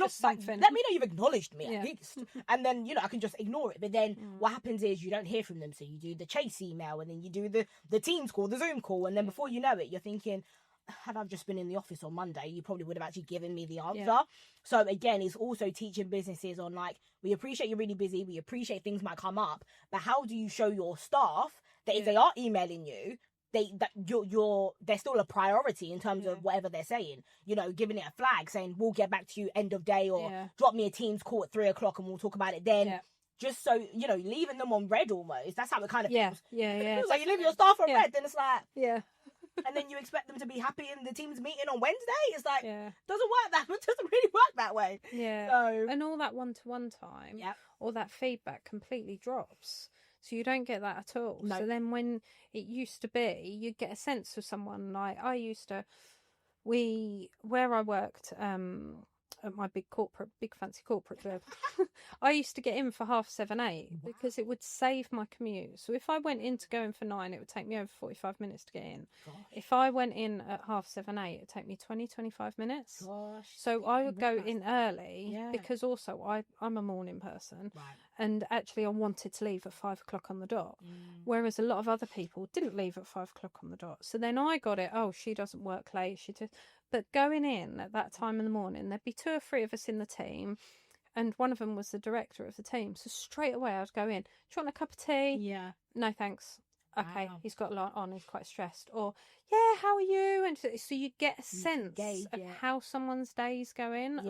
S2: something.
S1: Let me know you've acknowledged me at least, and then I can just ignore it. But then what happens is you don't hear from them, so you do the chase email, and then you do the Teams call, the Zoom call, and then before you know it, you're thinking, had I just been in the office on Monday, you probably would have actually given me the answer. So again, it's also teaching businesses on, like, we appreciate you're really busy, we appreciate things might come up, but how do you show your staff that if they are emailing you, they're still a priority in terms of whatever they're saying, giving it a flag, saying we'll get back to you end of day, or drop me a Teams call at 3:00 and we'll talk about it then. Just so, leaving them on red almost. That's how it kind of feels. It's like you leave your staff on red, then it's like, and then you expect them to be happy in the team's meeting on Wednesday. It's like, doesn't work that. It doesn't really work that way. So,
S2: and all that one-to-one time, all that feedback completely drops. So you don't get that at all. So then when it used to be, you'd get a sense of someone. Like I used to, where I worked at my big fancy corporate job, I used to get in for 7:30, 8, because it would save my commute. So if I went in to go in for 9, it would take me over 45 minutes to get in. If I went in at 7:30, 8, it would take me 20-25 minutes. So I would go in early because also I'm a morning person, and actually I wanted to leave at 5:00 on the dot, whereas a lot of other people didn't leave at 5:00 on the dot. So then I got it, she doesn't work late, but going in at that time in the morning, there'd be 2 or 3 of us in the team, and one of them was the director of the team. So straight away I'd go in, do you want a cup of tea? No thanks. Okay, he's got a lot on, he's quite stressed. Or, how are you? And so you get a sense of how someone's day's going.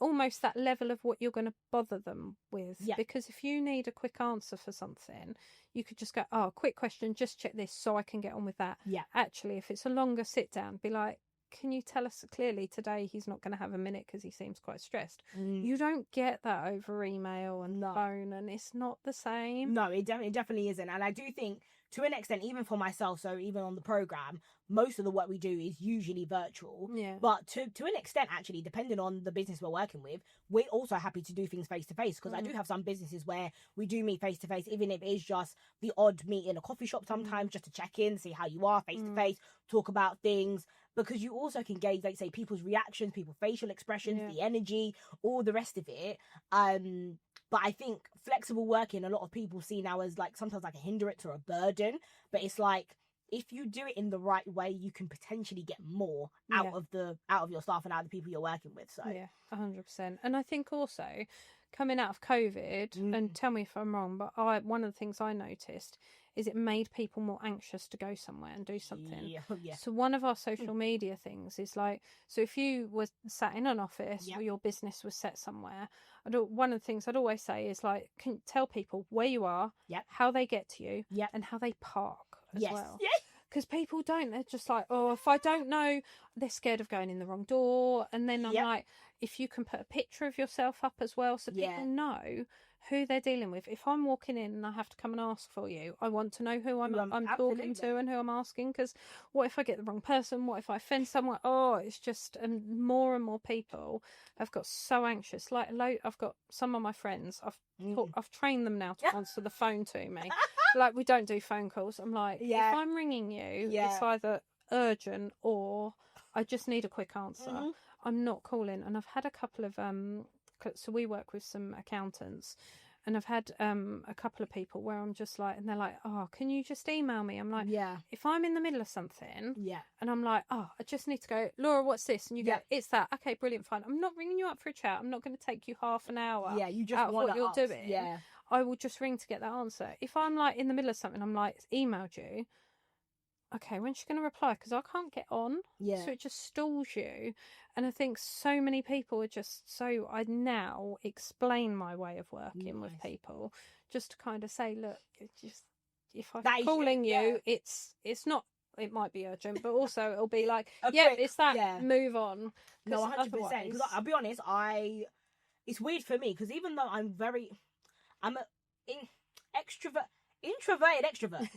S2: Almost that level of what you're going to bother them with. Because if you need a quick answer for something, you could just go, quick question, just check this so I can get on with that. Actually, if it's a longer sit down, be like, can you tell us clearly today he's not going to have a minute because he seems quite stressed? You don't get that over email and phone, and it's not the same.
S1: No, it definitely isn't. And I do think, to an extent, even for myself, so even on the program, most of the work we do is usually virtual. But to an extent, actually, depending on the business we're working with, we're also happy to do things face to face, because I do have some businesses where we do meet face to face, even if it is just the odd meet in a coffee shop sometimes, just to check in, see how you are face to face, talk about things. Because you also can gauge, like say, people's reactions, people's facial expressions, the energy, all the rest of it. But I think flexible working, a lot of people see now as like sometimes like a hindrance or a burden. But it's like, if you do it in the right way, you can potentially get more out of your staff and out of the people you're working with. So
S2: 100%. And I think also coming out of COVID, and tell me if I'm wrong, but one of the things I noticed is it made people more anxious to go somewhere and do something. So one of our social media things is like, so if you were sat in an office or your business was set somewhere, one of the things I'd always say is like, can you tell people where you are, how they get to you, and how they park as well. Because people don't, they're just like, if I don't know, they're scared of going in the wrong door. And then I'm like, if you can put a picture of yourself up as well, so people know who they're dealing with. If I'm walking in and I have to come and ask for you, I want to know who I'm talking to and who I'm asking, because what if I get the wrong person? What if I offend someone? It's just, and more people have got so anxious. Like I've got some of my friends, I've trained them now to answer the phone to me. Like, we don't do phone calls. I'm like, if I'm ringing you, it's either urgent or I just need a quick answer. I'm not calling. And I've had a couple of so we work with some accountants, And I've had a couple of people where I'm just like, and they're like, oh, can you just email me? I'm like, if I'm in the middle of something, and I'm like, oh, I just need to go, Laura, what's this? And you go, it's that. Okay, brilliant, fine. I'm not ringing you up for a chat. I'm not going to take you half an hour.
S1: You just
S2: out of
S1: want
S2: what you're doing.
S1: Yeah.
S2: I will just ring to get that answer. If I'm like in the middle of something, I'm like, emailed you. Okay, when's she going to reply? Because I can't get on. So it just stalls you. And I think so many people are just so... I now explain my way of working with people just to kind of say, look, just if I'm calling you, it's not... It might be urgent, but also it'll be like, it's that, move on.
S1: No, 100%. Because I'll be honest, it's weird for me, because even though I'm an introverted extrovert.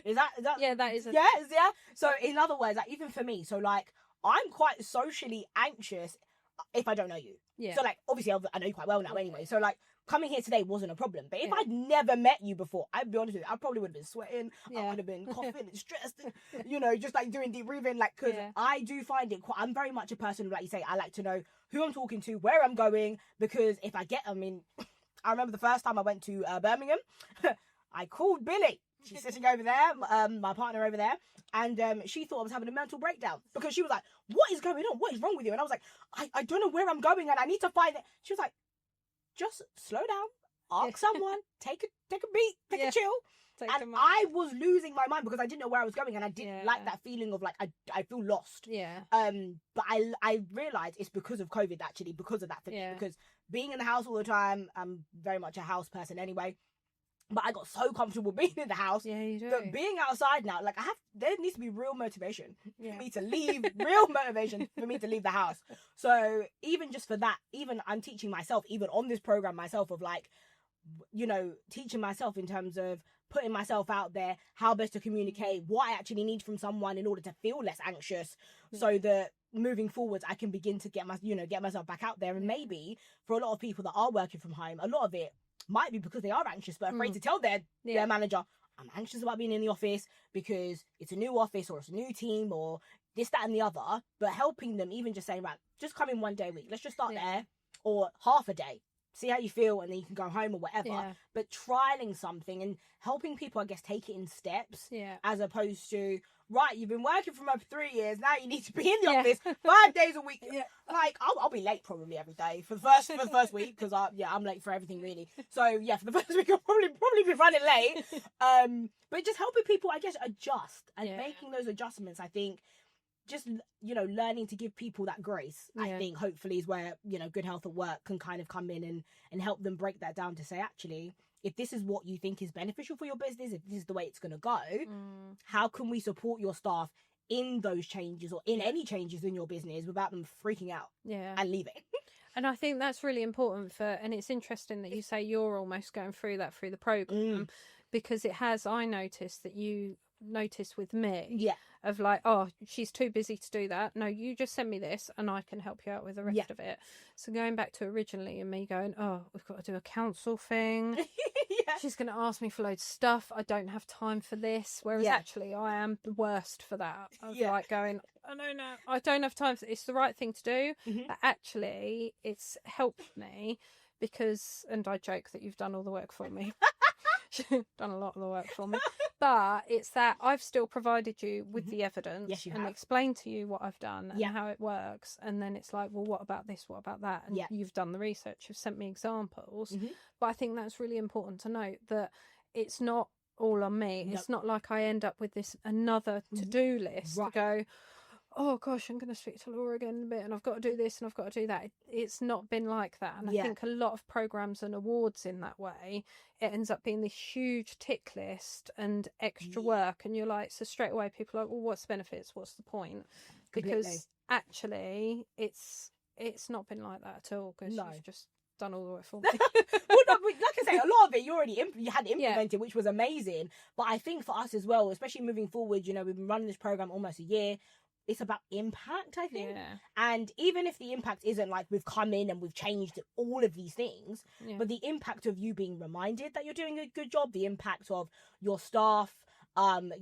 S1: Is that
S2: yeah, that is
S1: yeah. So in other words, like, even for me, so like I'm quite socially anxious if I don't know you. Yeah. So like obviously I know you quite well now anyway. So like coming here today wasn't a problem. But if I'd never met you before, I'd be honest with you, I probably would have been sweating. I would have been coughing and stressed, and, just like doing deep breathing, like, because I do find it I'm very much a person, like you say, I like to know who I'm talking to, where I'm going, because if I remember the first time I went to Birmingham. I called Billy. She's sitting over there, my partner over there, and she thought I was having a mental breakdown because she was like, what is going on? What is wrong with you? And I was like, I don't know where I'm going and I need to find it. She was like, just slow down, ask someone, take a beat, take a chill. And I was losing my mind because I didn't know where I was going, and I didn't like that feeling of like I feel lost. But I realized it's because of COVID, actually, because of that. Because being in the house all the time, I'm very much a house person anyway. But I got so comfortable being in the house. Yeah, you do. But being outside now, like there needs to be real motivation for me to leave. Real motivation for me to leave the house. So even just for that, even I'm teaching myself, even on this program myself, of like, teaching myself in terms of putting myself out there, how best to communicate, what I actually need from someone in order to feel less anxious, so that moving forwards I can begin to get myself back out there. And maybe for a lot of people that are working from home, a lot of it might be because they are anxious but afraid to tell their manager, I'm anxious about being in the office because it's a new office or it's a new team or this, that and the other. But helping them, even just saying, right, just come in 1 day a week, let's just start there, or half a day, see how you feel, and then you can go home or whatever. But trialing something and helping people, I guess, take it in steps, as opposed to, right, you've been working from home for 3 years, now you need to be in the office 5 days a week. Like, I'll be late probably every day for the first week, because I'm late for everything really. So for the first week I'll probably be running late. But just helping people, I guess, adjust and making those adjustments. I think just learning to give people that grace, I think hopefully is where good health at work can kind of come in and help them break that down to say, actually, if this is what you think is beneficial for your business, if this is the way it's going to go, how can we support your staff in those changes or in any changes in your business without them freaking out and leaving?
S2: And I think that's really important and it's interesting that you say you're almost going through that through the program, because it has, I noticed that you notice with me of like, oh, she's too busy to do that. No, you just send me this and I can help you out with the rest of it. So going back to originally and me going, oh, we've got to do a council thing. She's going to ask me for loads of stuff. I don't have time for this. Whereas actually I am the worst for that. Of like going, oh no, I don't have time for this. It's the right thing to do. But actually it's helped me because, and I joke that you've done all the work for me. Done a lot of the work for me, but it's that I've still provided you with the evidence and explained to you what I've done and how it works, and then it's like, well, what about this, what about that, and you've done the research, you've sent me examples. But I think that's really important to note, that it's not all on me. It's not like I end up with this another to-do list to go, oh gosh, I'm going to speak to Laura again in a bit and I've got to do this and I've got to do that. It's not been like that. And I think a lot of programs and awards in that way, it ends up being this huge tick list and extra work. And you're like, so straight away people are like, well, what's the benefits? What's the point? Because actually it's not been like that at all, because you've just done all the work for me.
S1: Well, no, like I say, a lot of it you already you had implemented, which was amazing. But I think for us as well, especially moving forward, we've been running this program almost a year. It's about impact, I think. And even if the impact isn't like we've come in and we've changed all of these things, but the impact of you being reminded that you're doing a good job, the impact of your staff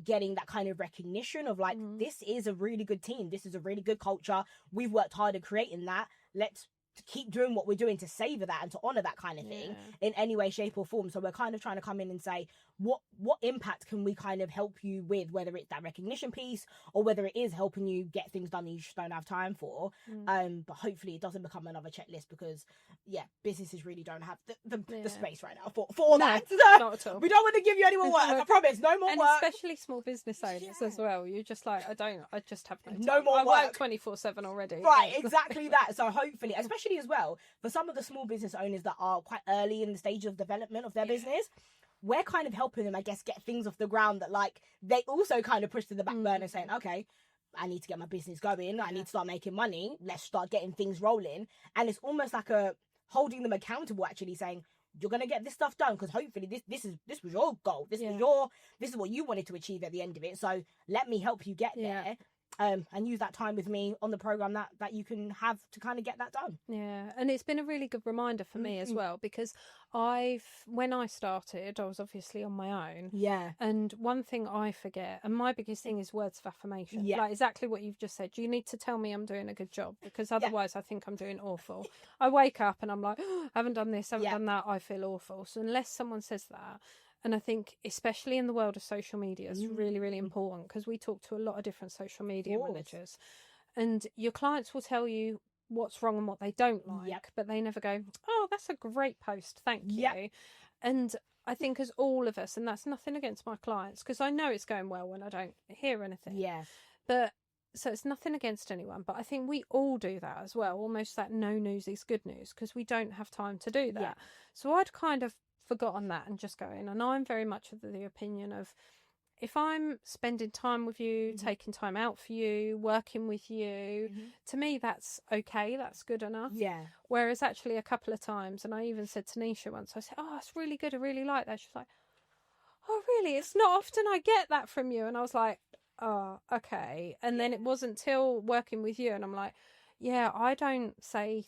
S1: getting that kind of recognition of like, this is a really good team, this is a really good culture, we've worked hard at creating that, let's keep doing what we're doing to savor that and to honor that kind of thing in any way, shape or form. So we're kind of trying to come in and say, what impact can we kind of help you with, whether it's that recognition piece or whether it is helping you get things done that you just don't have time for. But hopefully it doesn't become another checklist, because businesses really don't have the space right now for that.
S2: Not at all.
S1: We don't want to give you any more work. I promise, no more
S2: and
S1: work.
S2: Especially small business owners as well. You're just like, I just have
S1: no more
S2: I
S1: work.
S2: work 24/7 already.
S1: Right, exactly that. So hopefully, especially as well, for some of the small business owners that are quite early in the stage of development of their business, we're kind of helping them, I guess, get things off the ground that like they also kind of push to the back burner, saying, okay, I need to get my business going. I need to start making money. Let's start getting things rolling. And it's almost like a holding them accountable, actually saying, you're going to get this stuff done, because hopefully this was your goal. This is what you wanted to achieve at the end of it. So let me help you get there. And use that time with me on the program that you can have to kind of get that done.
S2: Yeah, and it's been a really good reminder for me as well, because when I started, I was obviously on my own.
S1: Yeah.
S2: And one thing I forget, and my biggest thing is words of affirmation.
S1: Yeah.
S2: Like exactly what you've just said. You need to tell me I'm doing a good job, because otherwise I think I'm doing awful. I wake up and I'm like, oh, I haven't done this, I haven't done that, I feel awful. So unless someone says that, and I think especially in the world of social media, it's really, really important, because we talk to a lot of different social media managers, and your clients will tell you what's wrong and what they don't like, but they never go, oh, that's a great post, thank you. And I think as all of us, and that's nothing against my clients, because I know it's going well when I don't hear anything. But so it's nothing against anyone, but I think we all do that as well, almost that no news is good news, because we don't have time to do that. So I'd kind of forgotten that and just going, and I'm very much of the opinion of, if I'm spending time with you, taking time out for you, working with you, to me that's okay, that's good enough. Whereas actually a couple of times, and I even said to Nisha once, I said, oh, it's really good, I really like that. She was like, oh really, it's not often I get that from you. And I was like, oh okay. And then it wasn't till working with you, and I'm like, I don't say,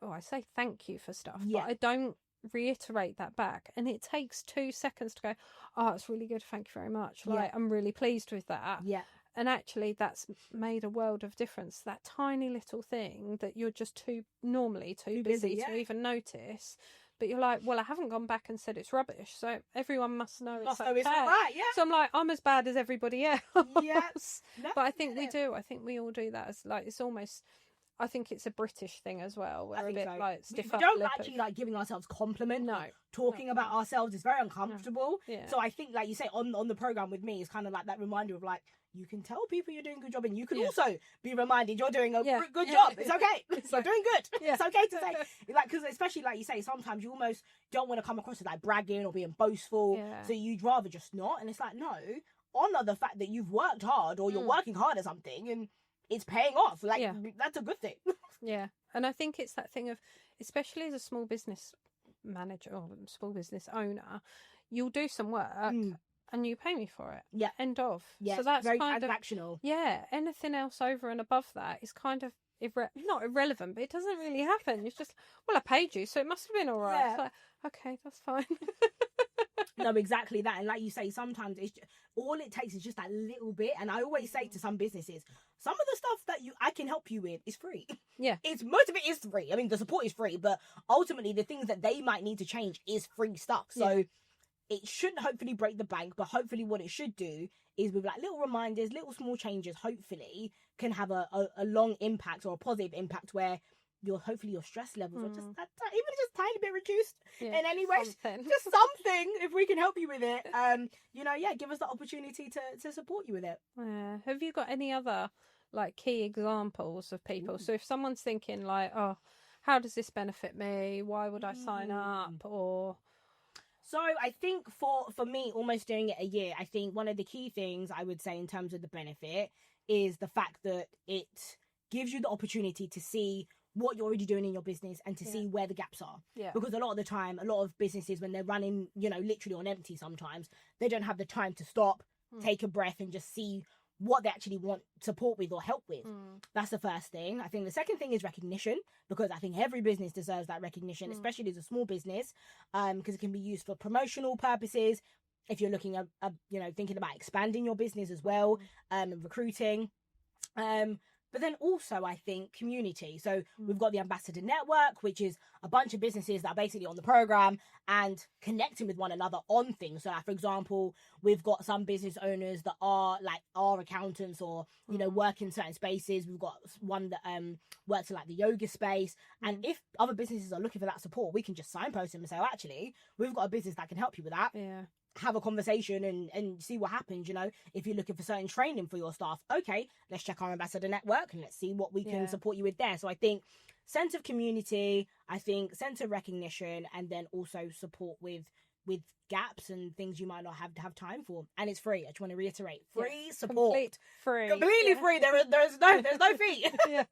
S2: I say thank you for stuff, but I don't reiterate that back, and it takes 2 seconds to go, oh, it's really good, thank you very much, like I'm really pleased with that. And actually that's made a world of difference, that tiny little thing that you're just too busy to even notice, but you're like, well, I haven't gone back and said it's rubbish, so everyone must know it's okay.
S1: It's all right. So
S2: I'm like, I'm as bad as everybody else.
S1: No,
S2: but I think we all do that, as like, it's almost, I think it's a British thing as well. We're a bit like stiff
S1: we don't actually like giving ourselves compliments.
S2: No.
S1: Talking about ourselves is very uncomfortable. So I think, like you say, on the program with me, is kind of like that reminder of like, you can tell people you're doing a good job, and you can also be reminded you're doing a good job. It's okay. So doing good. It's okay to say, like, because especially like you say, sometimes you almost don't want to come across as like bragging or being boastful. So you'd rather just not. And it's like, no, honor the fact that you've worked hard, or you're working hard at something, and it's paying off. Like that's a good thing.
S2: And I think it's that thing of, especially as a small business manager or small business owner, you'll do some work and you pay me for it. End of. So that's
S1: very
S2: kind
S1: transactional.
S2: Anything else over and above that is kind of not irrelevant, but it doesn't really happen. It's just, well, I paid you, so it must have been all right. It's like, okay, that's fine.
S1: No, exactly that. And like you say, sometimes it's just, all it takes is just that little bit. And I always say to some businesses, some of the stuff that I can help you with is free. Most of it is free. I mean, the support is free, but ultimately the things that they might need to change is free stuff. So it shouldn't hopefully break the bank, but hopefully what it should do is, with like little reminders, little small changes, hopefully can have a long impact, or a positive impact, where hopefully your stress levels are just even just tiny bit reduced in any way. Just something, if we can help you with it. Give us the opportunity to support you with it.
S2: Have you got any other like key examples of people? So if someone's thinking like, oh, how does this benefit me? Why would I sign up? Or
S1: so I think for me, almost doing it a year, I think one of the key things I would say in terms of the benefit is the fact that it gives you the opportunity to see what you're already doing in your business, and to see where the gaps are. Because a lot of the time, a lot of businesses, when they're running, literally on empty sometimes, they don't have the time to stop, take a breath, and just see what they actually want support with or help with. That's the first thing. I think the second thing is recognition, because I think every business deserves that recognition, especially as a small business, because it can be used for promotional purposes. If you're looking at, thinking about expanding your business as well, and recruiting. But then also, I think, community. So we've got the Ambassador Network, which is a bunch of businesses that are basically on the program and connecting with one another on things. So, like, for example, we've got some business owners that are like our accountants or, you know, work in certain spaces. We've got one that works in like the yoga space. And if other businesses are looking for that support, we can just signpost them and say, oh, actually, we've got a business that can help you with that.
S2: Yeah.
S1: Have a conversation and see what happens. You know, if you're looking for certain training for your staff, okay, let's check our Ambassador Network and let's see what we can support you with there. So I think sense of community, I think sense of recognition, and then also support with gaps and things you might not have time for. And it's free. I just want to reiterate, free support, completely free. There's no fee.
S2: Yeah.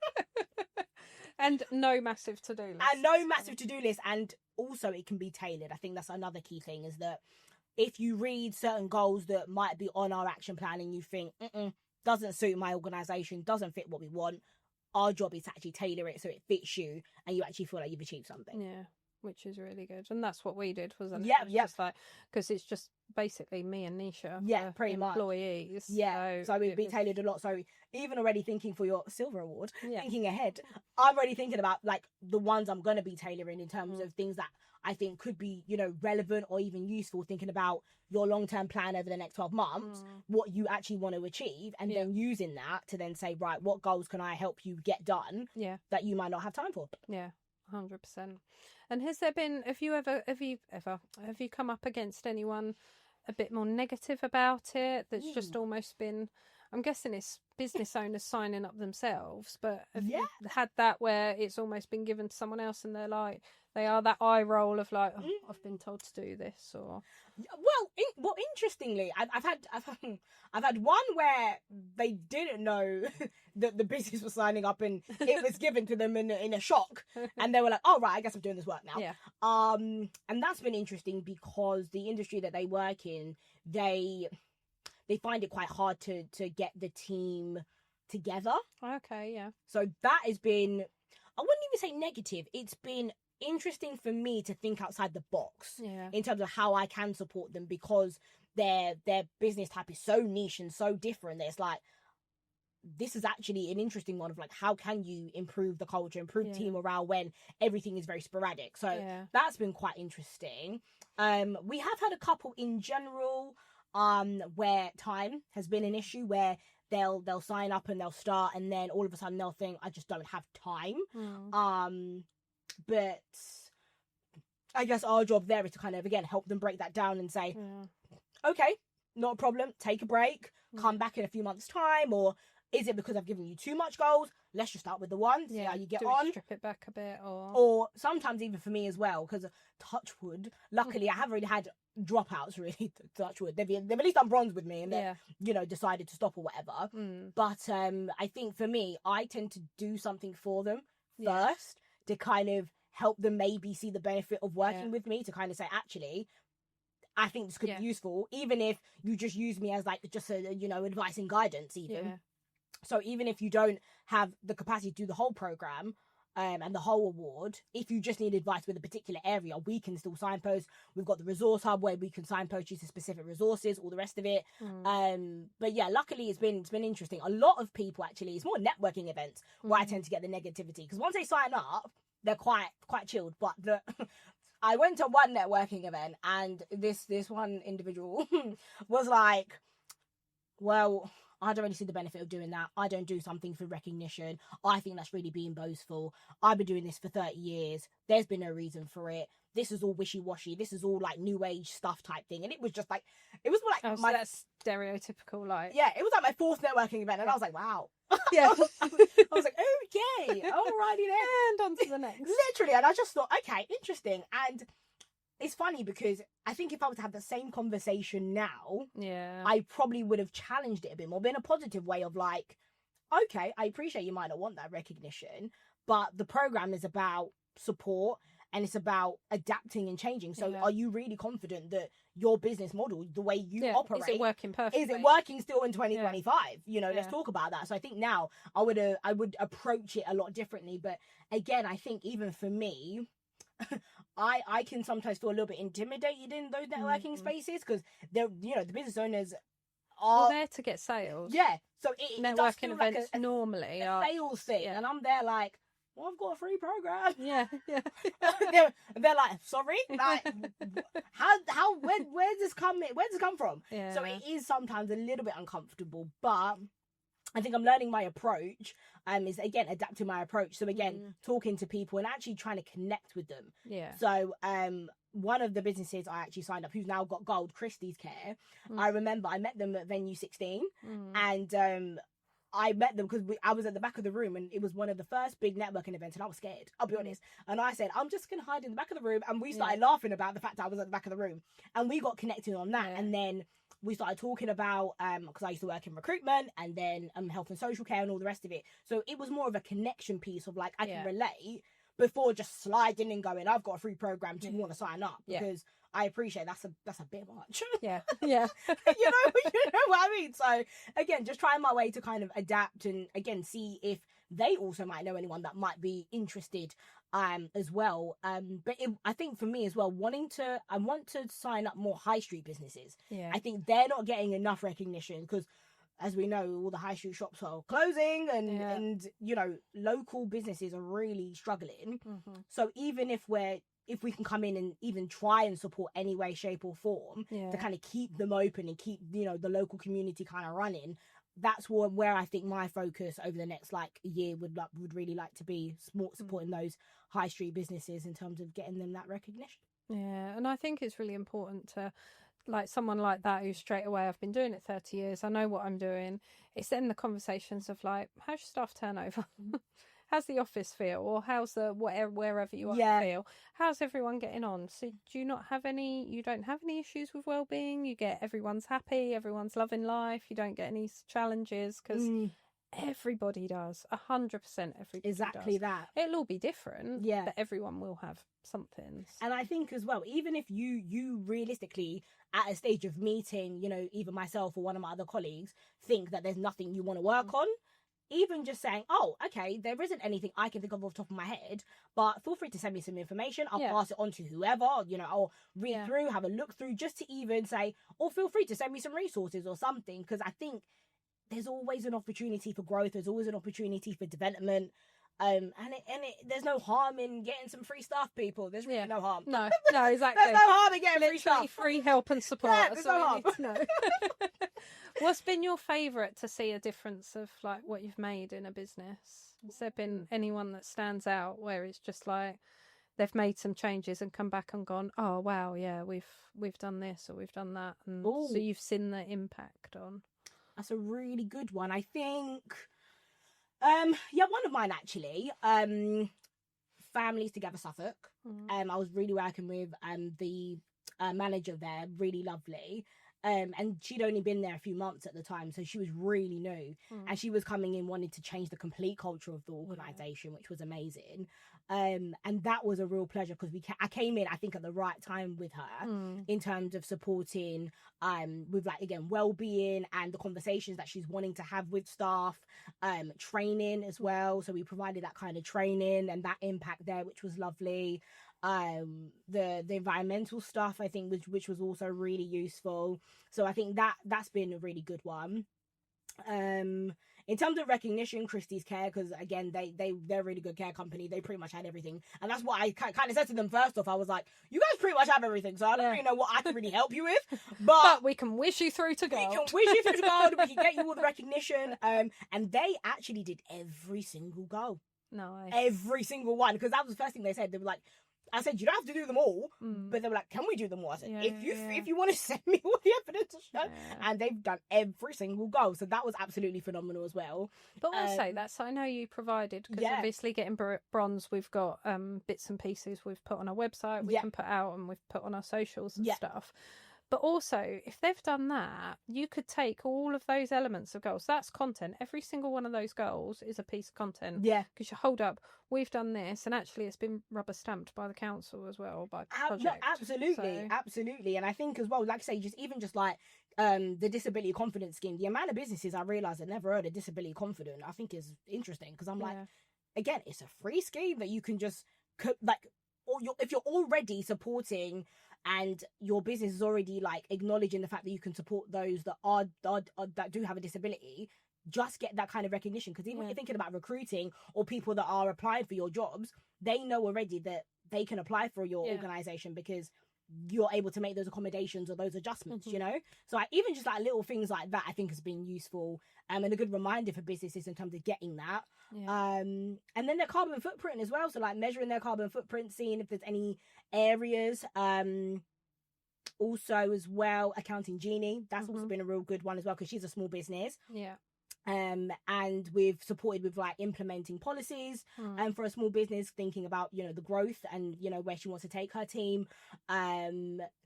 S2: And no massive to-do list.
S1: And no massive to-do list. And also it can be tailored. I think that's another key thing, is that if you read certain goals that might be on our action plan and you think, doesn't suit my organisation, doesn't fit what we want, our job is to actually tailor it so it fits you and you actually feel like you've achieved something.
S2: Yeah, which is really good. And that's what we did, wasn't it?
S1: Yeah,
S2: yeah. Just like, because it's just basically me and Nisha.
S1: Yeah, pretty much.
S2: Employees.
S1: Yeah, so we've been tailored a lot. So even already thinking for your silver award, thinking ahead, I'm already thinking about like the ones I'm going to be tailoring in terms of things that I think could be, you know, relevant or even useful, thinking about your long-term plan over the next 12 months, what you actually want to achieve, and then using that to then say, right, what goals can I help you get done that you might not have time for?
S2: Yeah, 100%. And has there been, have you come up against anyone a bit more negative about it that's just almost been, I'm guessing it's business owners signing up themselves, but have you had that where it's almost been given to someone else and they're like, they are that eye roll of like, oh, I've been told to do this, or
S1: well, interestingly, I've had one where they didn't know that the business was signing up and it was given to them in a shock, and they were like, oh right, I guess I'm doing this work now. And that's been interesting because the industry that they work in, they find it quite hard to get the team together.
S2: Okay, yeah.
S1: So that has been, I wouldn't even say negative, it's been interesting for me to think outside the box in terms of how I can support them, because their business type is so niche and so different that it's like, this is actually an interesting one of like, how can you improve the culture, improve team morale when everything is very sporadic? So that's been quite interesting. We have had a couple in general where time has been an issue, where they'll sign up and they'll start and then all of a sudden they'll think, I just don't have time. But I guess our job there is to kind of, again, help them break that down and say, okay, not a problem, take a break, come back in a few months' time, or is it because I've given you too much goals? Let's just start with the ones, see how you get on.
S2: Strip it back a bit,
S1: or sometimes even for me as well, because touch wood, luckily I haven't really had dropouts, really, touch wood. They've at least done bronze with me and they, you know, decided to stop or whatever. But I think for me, I tend to do something for them first to kind of help them maybe see the benefit of working with me, to kind of say, actually, I think this could be useful, even if you just use me as like just a, you know, advice and guidance even. So even if you don't have the capacity to do the whole program and the whole award, if you just need advice with a particular area, we can still signpost. We've got the resource hub where we can signpost you to specific resources, all the rest of it. But yeah, luckily it's been interesting. A lot of people, actually, it's more networking events where I tend to get the negativity, because once they sign up, they're quite chilled. But I went to one networking event and this one individual was like, well, I don't really see the benefit of doing that. I don't do something for recognition. I think that's really being boastful. I've been doing this for 30 years. There's been no reason for it. This is all wishy-washy. This is all like new age stuff type thing. And it was just like, it was more like
S2: that's stereotypical, like.
S1: Yeah, it was like my fourth networking event and I was like, wow.
S2: Yeah.
S1: I was like, okay, alrighty then.
S2: And on to the next.
S1: Literally, and I just thought, okay, interesting. And it's funny because I think if I was to have the same conversation now, I probably would have challenged it a bit more, but in a positive way of like, okay, I appreciate you might not want that recognition, but the program is about support and it's about adapting and changing. So are you really confident that your business model, the way you operate,
S2: is it working perfectly?
S1: Is it working still in 2025? You know, let's talk about that. So I think now I would approach it a lot differently. But again, I think even for me, I can sometimes feel a little bit intimidated in those networking spaces, because they're, you know, the business owners
S2: You're there to get sales.
S1: Yeah. So it does
S2: Networking
S1: feel
S2: events
S1: like a
S2: normally
S1: a sales thing.
S2: Yeah.
S1: And I'm there like, well, I've got a free program.
S2: Yeah.
S1: they're like, sorry, like, where does this come from?
S2: Yeah.
S1: So it is sometimes a little bit uncomfortable, but I think I'm learning my approach. Is again adapting my approach. So again, talking to people and actually trying to connect with them.
S2: Yeah.
S1: So one of the businesses I actually signed up, who's now got gold, Christie's Care. I remember I met them at Venue 16, and I met them because I was at the back of the room, and it was one of the first big networking events, and I was scared, I'll be honest. And I said, I'm just going to hide in the back of the room. And we started laughing about the fact that I was at the back of the room. And we got connected on that. And then we started talking about, because I used to work in recruitment and then health and social care and all the rest of it. So it was more of a connection piece of like, I can relate before just sliding and going, I've got a free program, do you want to sign up? Because I appreciate that's a bit much.
S2: Yeah.
S1: you know what I mean? So again, just trying my way to kind of adapt and again see if they also might know anyone that might be interested as well. But I think for me as well, I want to sign up more high street businesses.
S2: Yeah.
S1: I think they're not getting enough recognition because, as we know, all the high street shops are closing and you know, local businesses are really struggling. So even if we can come in and even try and support any way, shape or form to kind of keep them open and keep, you know, the local community kind of running, that's where I think my focus over the next like year would really like to be supporting those high street businesses in terms of getting them that recognition.
S2: Yeah, and I think it's really important to, like someone like that who straight away, I've been doing it 30 years, I know what I'm doing. It's then the conversations of like, how's your staff turnover? How's the office feel? Or how's the wherever you are feel? How's everyone getting on? So you don't have any issues with wellbeing? You get everyone's happy, everyone's loving life, you don't get any challenges because everybody does. 100% everybody
S1: exactly
S2: does.
S1: That.
S2: It'll all be different, but everyone will have something.
S1: And I think as well, even if you realistically at a stage of meeting, you know, either myself or one of my other colleagues think that there's nothing you want to work on, even just saying, oh, okay, there isn't anything I can think of off the top of my head, but feel free to send me some information. I'll pass it on to whoever, you know, I'll read through, have a look through, just to even say, or feel free to send me some resources or something, because I think there's always an opportunity for growth. There's always an opportunity for development. And there's no harm in getting some free stuff, people. There's really no harm.
S2: No, exactly.
S1: There's no harm in getting free stuff.
S2: Free help and support.
S1: Yeah, there's no harm.
S2: What's been your favourite to see a difference of like what you've made in a business? Has there been anyone that stands out where it's just like they've made some changes and come back and gone, oh wow, yeah, we've done this or we've done that, and so you've seen the impact on?
S1: That's a really good one. I think one of mine actually. Families Together Suffolk. I was really working with the manager there, really lovely. And she'd only been there a few months at the time, so she was really new. And she was coming in wanting to change the complete culture of the organisation, which was amazing. And that was a real pleasure because I came in, I think, at the right time with her in terms of supporting with like, again, wellbeing and the conversations that she's wanting to have with staff, training as well. So we provided that kind of training and that impact there, which was lovely. The environmental stuff, I think, which was also really useful. So I think that's been a really good one. In terms of recognition, Christie's Care, because again, they're a really good care company. They pretty much had everything, and that's what I kind of said to them first off. I was like, you guys pretty much have everything, so I don't really know what I can really help you with, but
S2: we can wish you through to gold.
S1: We can wish you through to gold. We can get you all the recognition. And they actually did every single goal.
S2: Nice.
S1: Every single one, because that was the first thing they said. They were like, I said, you don't have to do them all, but they were like, can we do them all? I said, if you want to send me all the evidence to show. And they've done every single goal. So that was absolutely phenomenal as well.
S2: But also, I know you provided, because obviously getting bronze, we've got bits and pieces we've put on our website, we can put out and we've put on our socials and stuff. But also, if they've done that, you could take all of those elements of goals. That's content. Every single one of those goals is a piece of content.
S1: Yeah.
S2: Because you hold up, we've done this, and actually it's been rubber stamped by the council as well, by project.
S1: Absolutely. And I think as well, like I say, just like the disability confidence scheme, the amount of businesses I realised that never heard of disability confident, I think is interesting, because I'm like, again, it's a free scheme that you can just, like, if you're already supporting and your business is already like acknowledging the fact that you can support those that are that do have a disability, just get that kind of recognition. Because even when you're thinking about recruiting or people that are applying for your jobs, they know already that they can apply for your organization because you're able to make those accommodations or those adjustments, you know? So even just like little things like that, I think has been useful, and a good reminder for businesses in terms of getting that. And then their carbon footprint as well. So like measuring their carbon footprint, seeing if there's any areas. Also as well, accounting Jeannie, that's also been a real good one as well, because she's a small business. And we've supported with like implementing policies and for a small business, thinking about, you know, the growth and, you know, where she wants to take her team,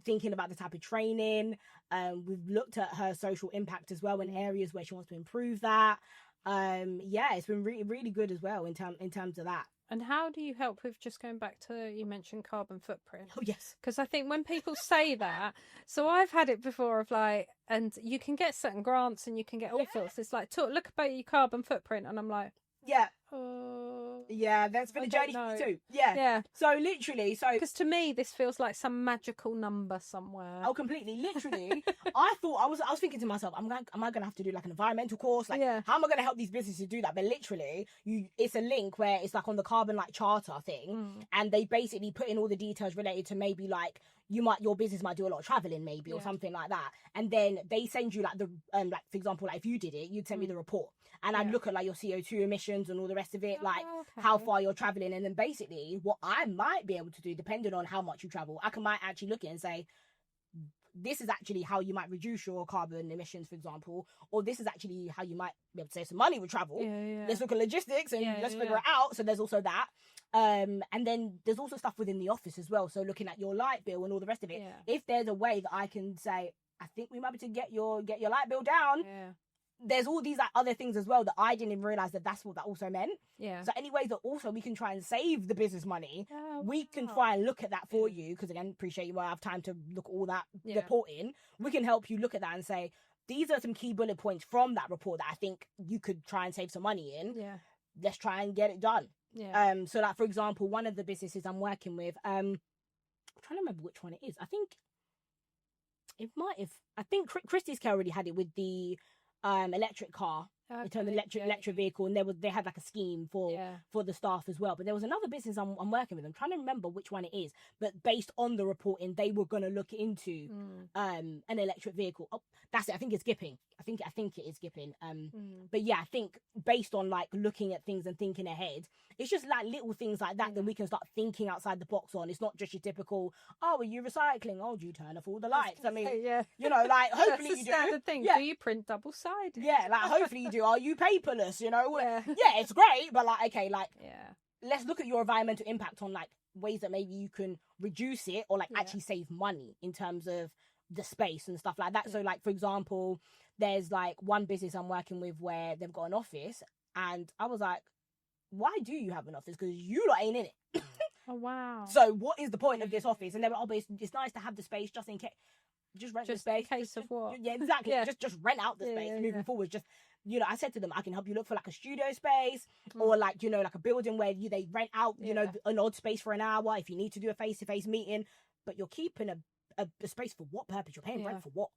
S1: thinking about the type of training. We've looked at her social impact as well in areas where she wants to improve that. It's been really, really good as well in terms of that.
S2: And how do you help with, just going back to, you mentioned carbon footprint?
S1: Oh, yes.
S2: Because I think when people say that, so I've had it before of like, and you can get certain grants and you can get all sorts. It's like, look about your carbon footprint. And I'm like,
S1: that's been a journey too. So literally,
S2: because to me this feels like some magical number somewhere.
S1: Oh, completely. Literally, I was thinking to myself, am I gonna have to do like an environmental course? Like, how am I gonna help these businesses do that? But literally, it's a link where it's like on the carbon like charter thing, and they basically put in all the details related to maybe like your business might do a lot of traveling maybe or something like that, and then they send you like the like, for example, like if you did it, you'd send me the report, and I'd look at like your CO2 emissions and all the rest of it, like how far you're traveling, and then basically what I might be able to do, depending on how much you travel, might actually look at it and say, this is actually how you might reduce your carbon emissions, for example, or this is actually how you might be able to save some money with travel. Let's look at logistics and let's figure it out. So there's also that. And then there's also stuff within the office as well. So looking at your light bill and all the rest of it. If there's a way that I can say, I think we might be able to get your light bill down. There's all these like other things as well that I didn't even realize that that's what that also meant. So any ways that also we can try and save the business money, we can try and look at that for you. Because again, appreciate you won't have time to look at all that reporting. We can help you look at that and say, these are some key bullet points from that report that I think you could try and save some money in. Let's try and get it done. So like, for example, one of the businesses I'm working with, I'm trying to remember which one it is. I think Christie's Care already had it with the electric car, in terms of electric vehicle, and they had like a scheme for the staff as well. But there was another business I'm working with. I'm trying to remember which one it is, but based on the reporting, they were going to look into an electric vehicle. Oh, that's it. I think it's Skipping. I think it is Skipping. But yeah, I think based on like looking at things and thinking ahead, it's just like little things like that that we can start thinking outside the box on. It's not just your typical, oh, are you recycling? Oh, do you turn off all the lights? I mean, you know, like hopefully
S2: that's
S1: you
S2: a standard thing. Do you print double sided?
S1: Yeah, like hopefully you do. Are you paperless? You know, it's great, but like, okay, like, let's look at your environmental impact on like ways that maybe you can reduce it or like actually save money in terms of the space and stuff like that. So like, for example, there's like one business I'm working with where they've got an office, and I was like, why do you have an office? Because you lot ain't in it.
S2: Oh wow.
S1: So what is the point of this office? And they were, oh, but it's nice to have the space just in case. Just rent the space.
S2: In case of what?
S1: Yeah, exactly. Just rent out the space moving forward. Just, you know, I said to them, I can help you look for like a studio space or like, you know, like a building where they rent out, you know, an odd space for an hour if you need to do a face-to-face meeting. But you're keeping a space for what purpose? You're paying rent for what?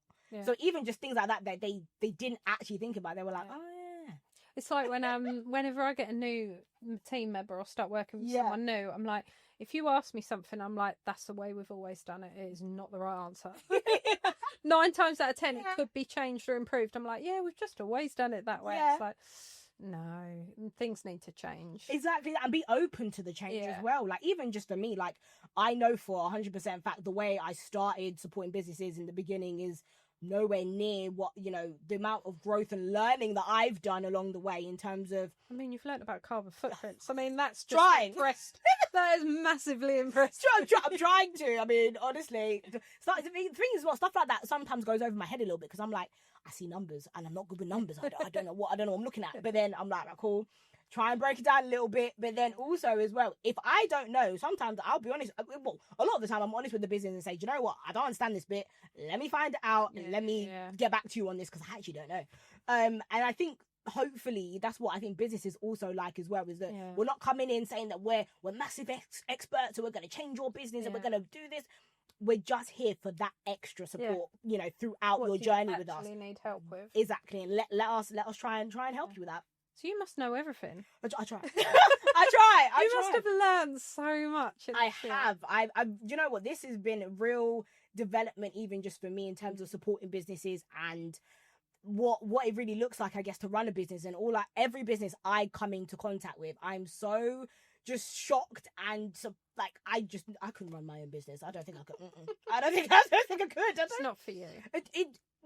S1: So even just things like that they didn't actually think about. They were like, oh yeah.
S2: It's like when whenever I get a new team member or start working with someone new, I'm like, if you ask me something, I'm like, that's the way we've always done it. It is not the right answer. 9 times out of 10, it could be changed or improved. I'm like, yeah, we've just always done it that way. It's like, no, things need to change.
S1: Exactly, and be open to the change as well. Like, even just for me, like, I know for 100% fact the way I started supporting businesses in the beginning is nowhere near what, you know, the amount of growth and learning that I've done along the way in terms of...
S2: I mean, you've learned about carbon footprints. I mean, that's just impressed. That is massively impressed.
S1: I'm trying to. I mean, honestly, the thing is, what stuff like that sometimes goes over my head a little bit because I'm like, I see numbers and I'm not good with numbers. I don't know what I'm looking at. But then I'm like, cool. Try and break it down a little bit, but then also as well, if I don't know, sometimes I'll be honest. Well, a lot of the time I'm honest with the business and say, do you know what? I don't understand this bit. Let me find it out and let me get back to you on this because I actually don't know. And I think hopefully that's what I think businesses also like as well, is that we're not coming in saying that we're massive experts and we're going to change your business and we're going to do this. we're just here for that extra support, you know, throughout
S2: What
S1: your
S2: do
S1: journey
S2: you
S1: with us.
S2: actually need help with?
S1: Exactly, and let us try and help you with that.
S2: So you must know everything.
S1: I try. I try.
S2: You must have learned so much.
S1: I have. I. You know what? This has been a real development, even just for me, in terms of supporting businesses and what it really looks like, I guess, to run a business. And every business I come into contact with, I'm so just shocked and so like I couldn't run my own business. I don't think I could. I don't think I could.
S2: It's not for you.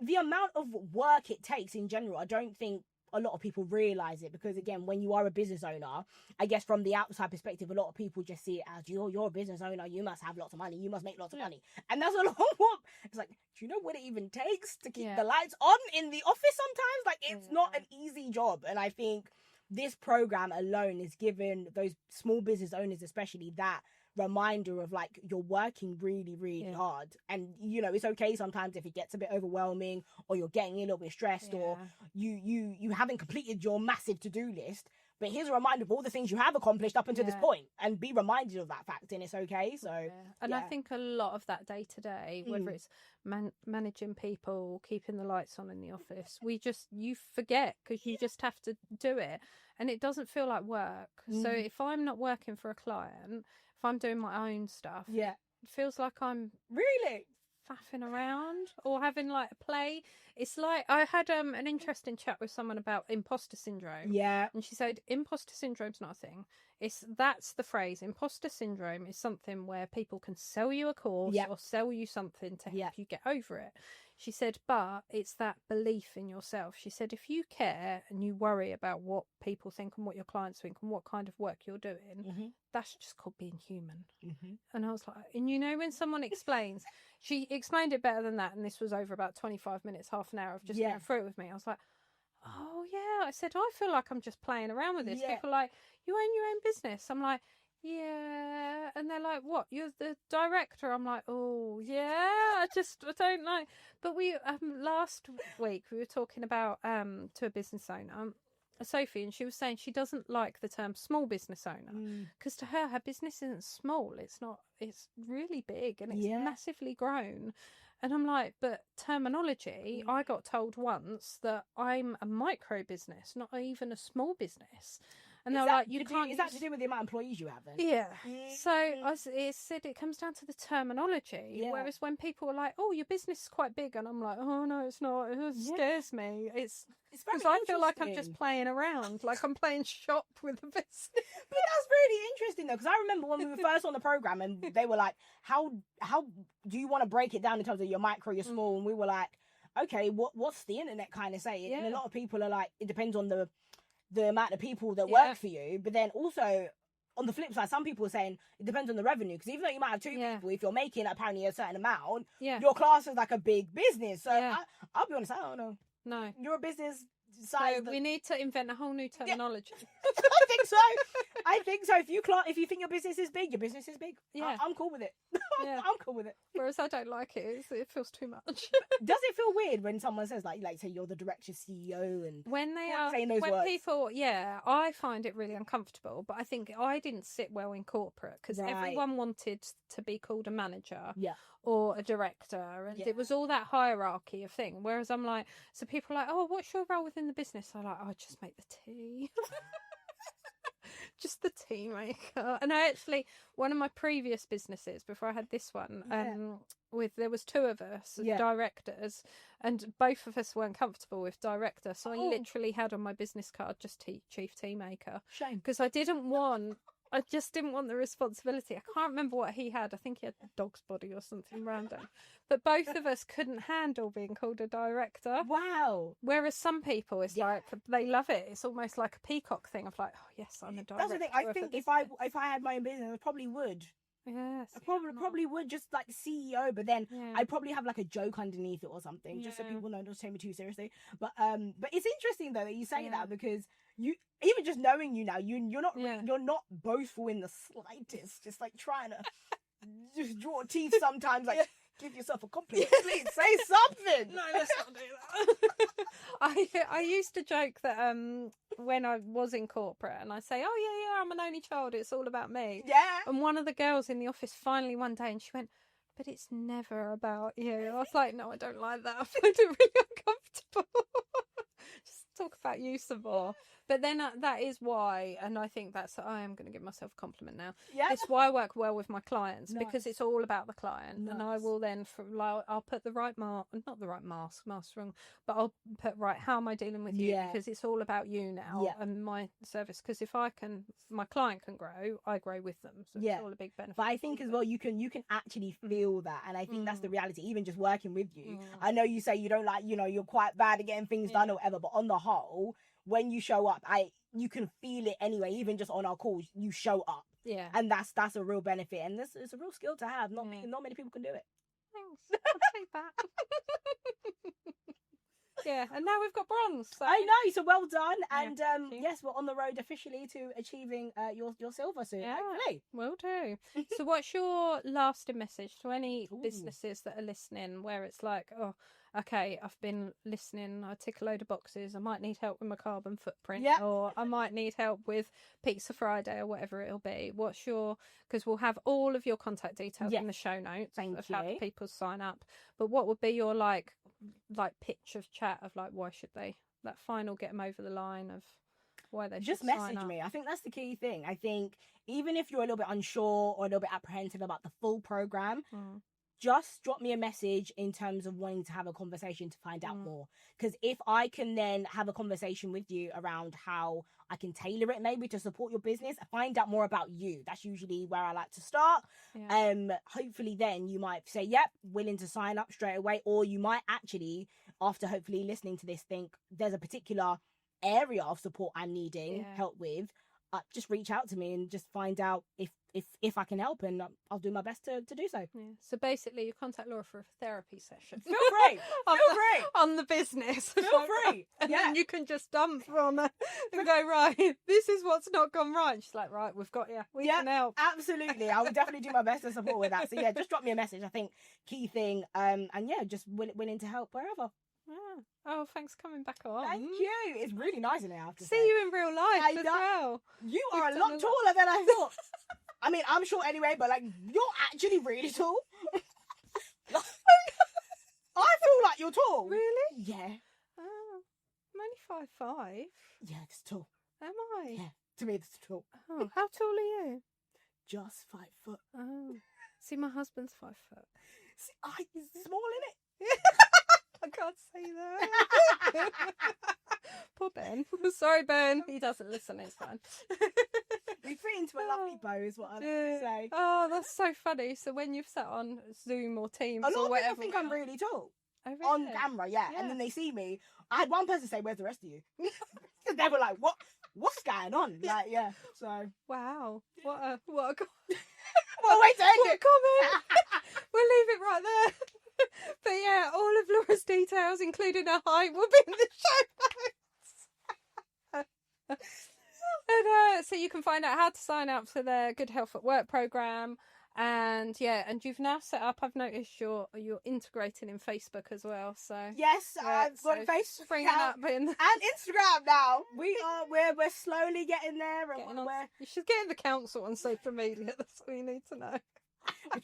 S1: The amount of work it takes in general, I don't think a lot of people realize it, because again, when you are a business owner, I guess from the outside perspective, a lot of people just see it as you're a business owner, you must have lots of money, you must make lots of money, and that's a long walk. It's like, do you know what it even takes to keep the lights on in the office sometimes? Like, it's not an easy job. And I think this program alone is giving those small business owners especially that reminder of like, you're working really, really hard, and you know, it's okay sometimes if it gets a bit overwhelming, or you're getting a little bit stressed, or you haven't completed your massive to-do list, but here's a reminder of all the things you have accomplished up until this point, and be reminded of that fact, and it's okay. So
S2: and I think a lot of that day to day, whether it's managing people, keeping the lights on in the office, you forget, because you just have to do it, and it doesn't feel like work. So if I'm not working for a client, if I'm doing my own stuff, it feels like I'm
S1: really
S2: faffing around or having like a play. It's like I had an interesting chat with someone about imposter syndrome.
S1: Yeah.
S2: And she said imposter syndrome's not a thing. That's the phrase. Imposter syndrome is something where people can sell you a course or sell you something to help you get over it. She said, but it's that belief in yourself. She said, if you care and you worry about what people think and what your clients think and what kind of work you're doing, that's just called being human. And I was like, and you know, when someone explains, she explained it better than that. And this was over about 25 minutes, half an hour of just going through it with me. I was like, oh yeah. I said, I feel like I'm just playing around with this. People are like, you own your own business. I'm like, yeah. And they're like, what, you're the director? I'm like, oh yeah, I don't know. But we last week we were talking about to a business owner, Sophie, and she was saying she doesn't like the term small business owner, because to her business isn't small, it's really big, and it's massively grown. And I'm like, but terminology, I got told once that I'm a micro business, not even a small business. And they're like, you can't.
S1: Is that to do with the amount of employees you have then?
S2: Yeah. So it said it comes down to the terminology. Yeah. Whereas when people are like, oh, your business is quite big, and I'm like, oh no, it's not. It scares me. It's because I feel like I'm just playing around, like I'm playing shop with the business.
S1: But that's really interesting though, because I remember when we were first on the program, and they were like, how do you want to break it down in terms of your micro, your small? And we were like, okay, what's the internet kind of saying? Yeah. And a lot of people are like, it depends on the amount of people that work for you. But then also on the flip side, some people are saying it depends on the revenue, because even though you might have two people, if you're making apparently a certain amount, your class is like a big business. So I'll be honest, I don't know.
S2: No,
S1: you're a business size.
S2: So we need to invent a whole new terminology.
S1: I think so. If you think your business is big, your business is big. Yeah, I'm cool with it. I'm cool with it.
S2: Whereas I don't like it. It feels too much.
S1: Does it feel weird when someone says like say you're the director, CEO, and
S2: when they are
S1: saying those words?
S2: People, I find it really uncomfortable. But I think I didn't sit well in corporate, because everyone wanted to be called a manager. Or a director, and it was all that hierarchy of thing. Whereas I'm like, so people are like, oh, what's your role within the business? I'm like, oh, I just make the tea. Just the tea maker. And I actually, one of my previous businesses before I had this one, there was two of us directors, and both of us weren't comfortable with director, so I literally had on my business card just chief tea maker.
S1: Shame,
S2: because I just didn't want the responsibility. I can't remember what he had. I think he had a dog's body or something random. But both of us couldn't handle being called a director.
S1: Wow.
S2: Whereas some people, it's like, they love it. It's almost like a peacock thing of like, oh yes, I'm a director.
S1: That's the thing. I think if I had my own business, I probably would.
S2: Yes.
S1: I probably would, just like CEO, but then I'd probably have like a joke underneath it or something, just so people know not to take me too seriously. But it's interesting though that you say that, because you, even just knowing you now, you're not boastful in the slightest. Just like trying to just draw teeth sometimes, like give yourself a compliment. Please say something.
S2: No, let's not do that. I used to joke that when I was in corporate, and I say, oh yeah, I'm an only child, it's all about me.
S1: Yeah.
S2: And one of the girls in the office finally one day, and she went, but it's never about you. I was like, no, I don't like that. I find it really uncomfortable. Just talk about you some more. But then that is why, and I think I am going to give myself a compliment now.
S1: Yeah.
S2: It's why I work well with my clients,
S1: Nice.
S2: because it's all about the client.
S1: Nice.
S2: And I will then, I'll put the right not the right mask's wrong, but I'll put how am I dealing with you? Because it's all about you now and my service. Because if my client can grow, I grow with them. So it's all a big benefit.
S1: But I think as well, you can actually feel that. And I think that's the reality, even just working with you. I know you say you don't like, you're quite bad at getting things done or whatever, but on the whole, when you show up, you can feel it anyway. Even just on our calls, you show up. Yeah, and that's a real benefit, and it's a real skill to have. Not many people can do it.
S2: Thanks, I'll take that. Yeah, and now we've got bronze. So.
S1: I know, so well done. And yes, we're on the road officially to achieving your silver soon.
S2: Yeah,
S1: hopefully.
S2: Will do. So, what's your lasting message to any businesses that are listening, where it's like, oh, okay, I've been listening, I tick a load of boxes, I might need help with my carbon footprint, or I might need help with Pizza Friday or whatever it'll be. Because we'll have all of your contact details in the show notes of how people sign up. But what would be your like pitch of chat of like, why should they, that final get them over the line of why they
S1: just
S2: should
S1: message me. I think that's the key thing. I think even if you're a little bit unsure or a little bit apprehensive about the full program, just drop me a message in terms of wanting to have a conversation to find out more. Because if I can then have a conversation with you around how I can tailor it maybe to support your business, find out more about you. That's usually where I like to start. Hopefully then you might say, yep, willing to sign up straight away. Or you might actually, after hopefully listening to this, think there's a particular area of support I'm needing help with. Just reach out to me and just find out if I can help, and I'll do my best to do so.
S2: Yeah. So basically, you contact Laura for a therapy session.
S1: Feel free. Feel free.
S2: On the business.
S1: Feel free.
S2: And then you can just dump on her and go, right, this is what's not gone right. And she's like, right, we've got you. We can help.
S1: Absolutely. I will definitely do my best to support with that. So yeah, just drop me a message. I think key thing. And yeah, just willing to help wherever.
S2: Yeah. Oh, thanks for coming back on.
S1: Thank you. It's really nice in here.
S2: See you in real life as well.
S1: You are a lot taller than I thought. I mean, I'm short anyway, but like, you're actually really tall. I feel like you're tall.
S2: Really?
S1: Yeah.
S2: Oh, I'm only 5'5".
S1: Yeah, it's tall.
S2: Am I?
S1: Yeah, to me, it's tall.
S2: Oh, how tall are you?
S1: Just 5 foot.
S2: Oh, see, my husband's 5 foot.
S1: See, he's small, innit?
S2: I can't say that. Poor Ben. Sorry, Ben. He doesn't listen. It's fine.
S1: We fit into a lovely bow, is what I say.
S2: Oh, that's so funny. So when you've sat on Zoom or Teams
S1: or whatever,
S2: a lot of people
S1: think I'm really tall.
S2: Oh, really?
S1: On camera, yeah. And then they see me. I had one person say, "Where's the rest of you?" Because they were like, "What's going on?" Like, yeah. So
S2: wow, what a
S1: well, wait to end it.
S2: Comment. We'll leave it right there. But yeah, all of Laura's details, including her height, will be in the show notes. And so you can find out how to sign up for their Good Health at Work program. And yeah, and you've now set up, I've noticed you're integrating in Facebook as well. So
S1: yes, I've got Facebook
S2: and
S1: Instagram now. We're slowly getting there.
S2: You should get in the council on social media. That's all you need to know.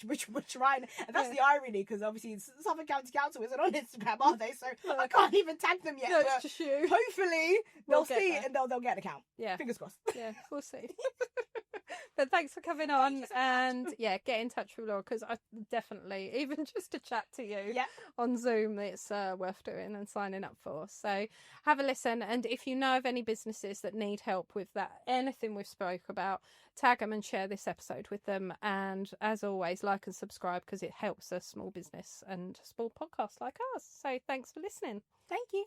S1: Which we're trying, and that's the irony, because obviously Suffolk County Council isn't on Instagram, are they? So I can't even tag them yet.
S2: No, it's just you.
S1: Hopefully they'll see it and they'll get an account.
S2: Yeah,
S1: fingers crossed.
S2: Yeah, we'll see. But thanks for coming on, and yeah, get in touch with Laura, because I definitely, even just to chat to you on Zoom, it's worth doing and signing up for. So have a listen, and if you know of any businesses that need help with that, anything we've spoke about, tag them and share this episode with them. And as always, like and subscribe, because it helps a small business and small podcast like us. So thanks for listening.
S1: Thank you.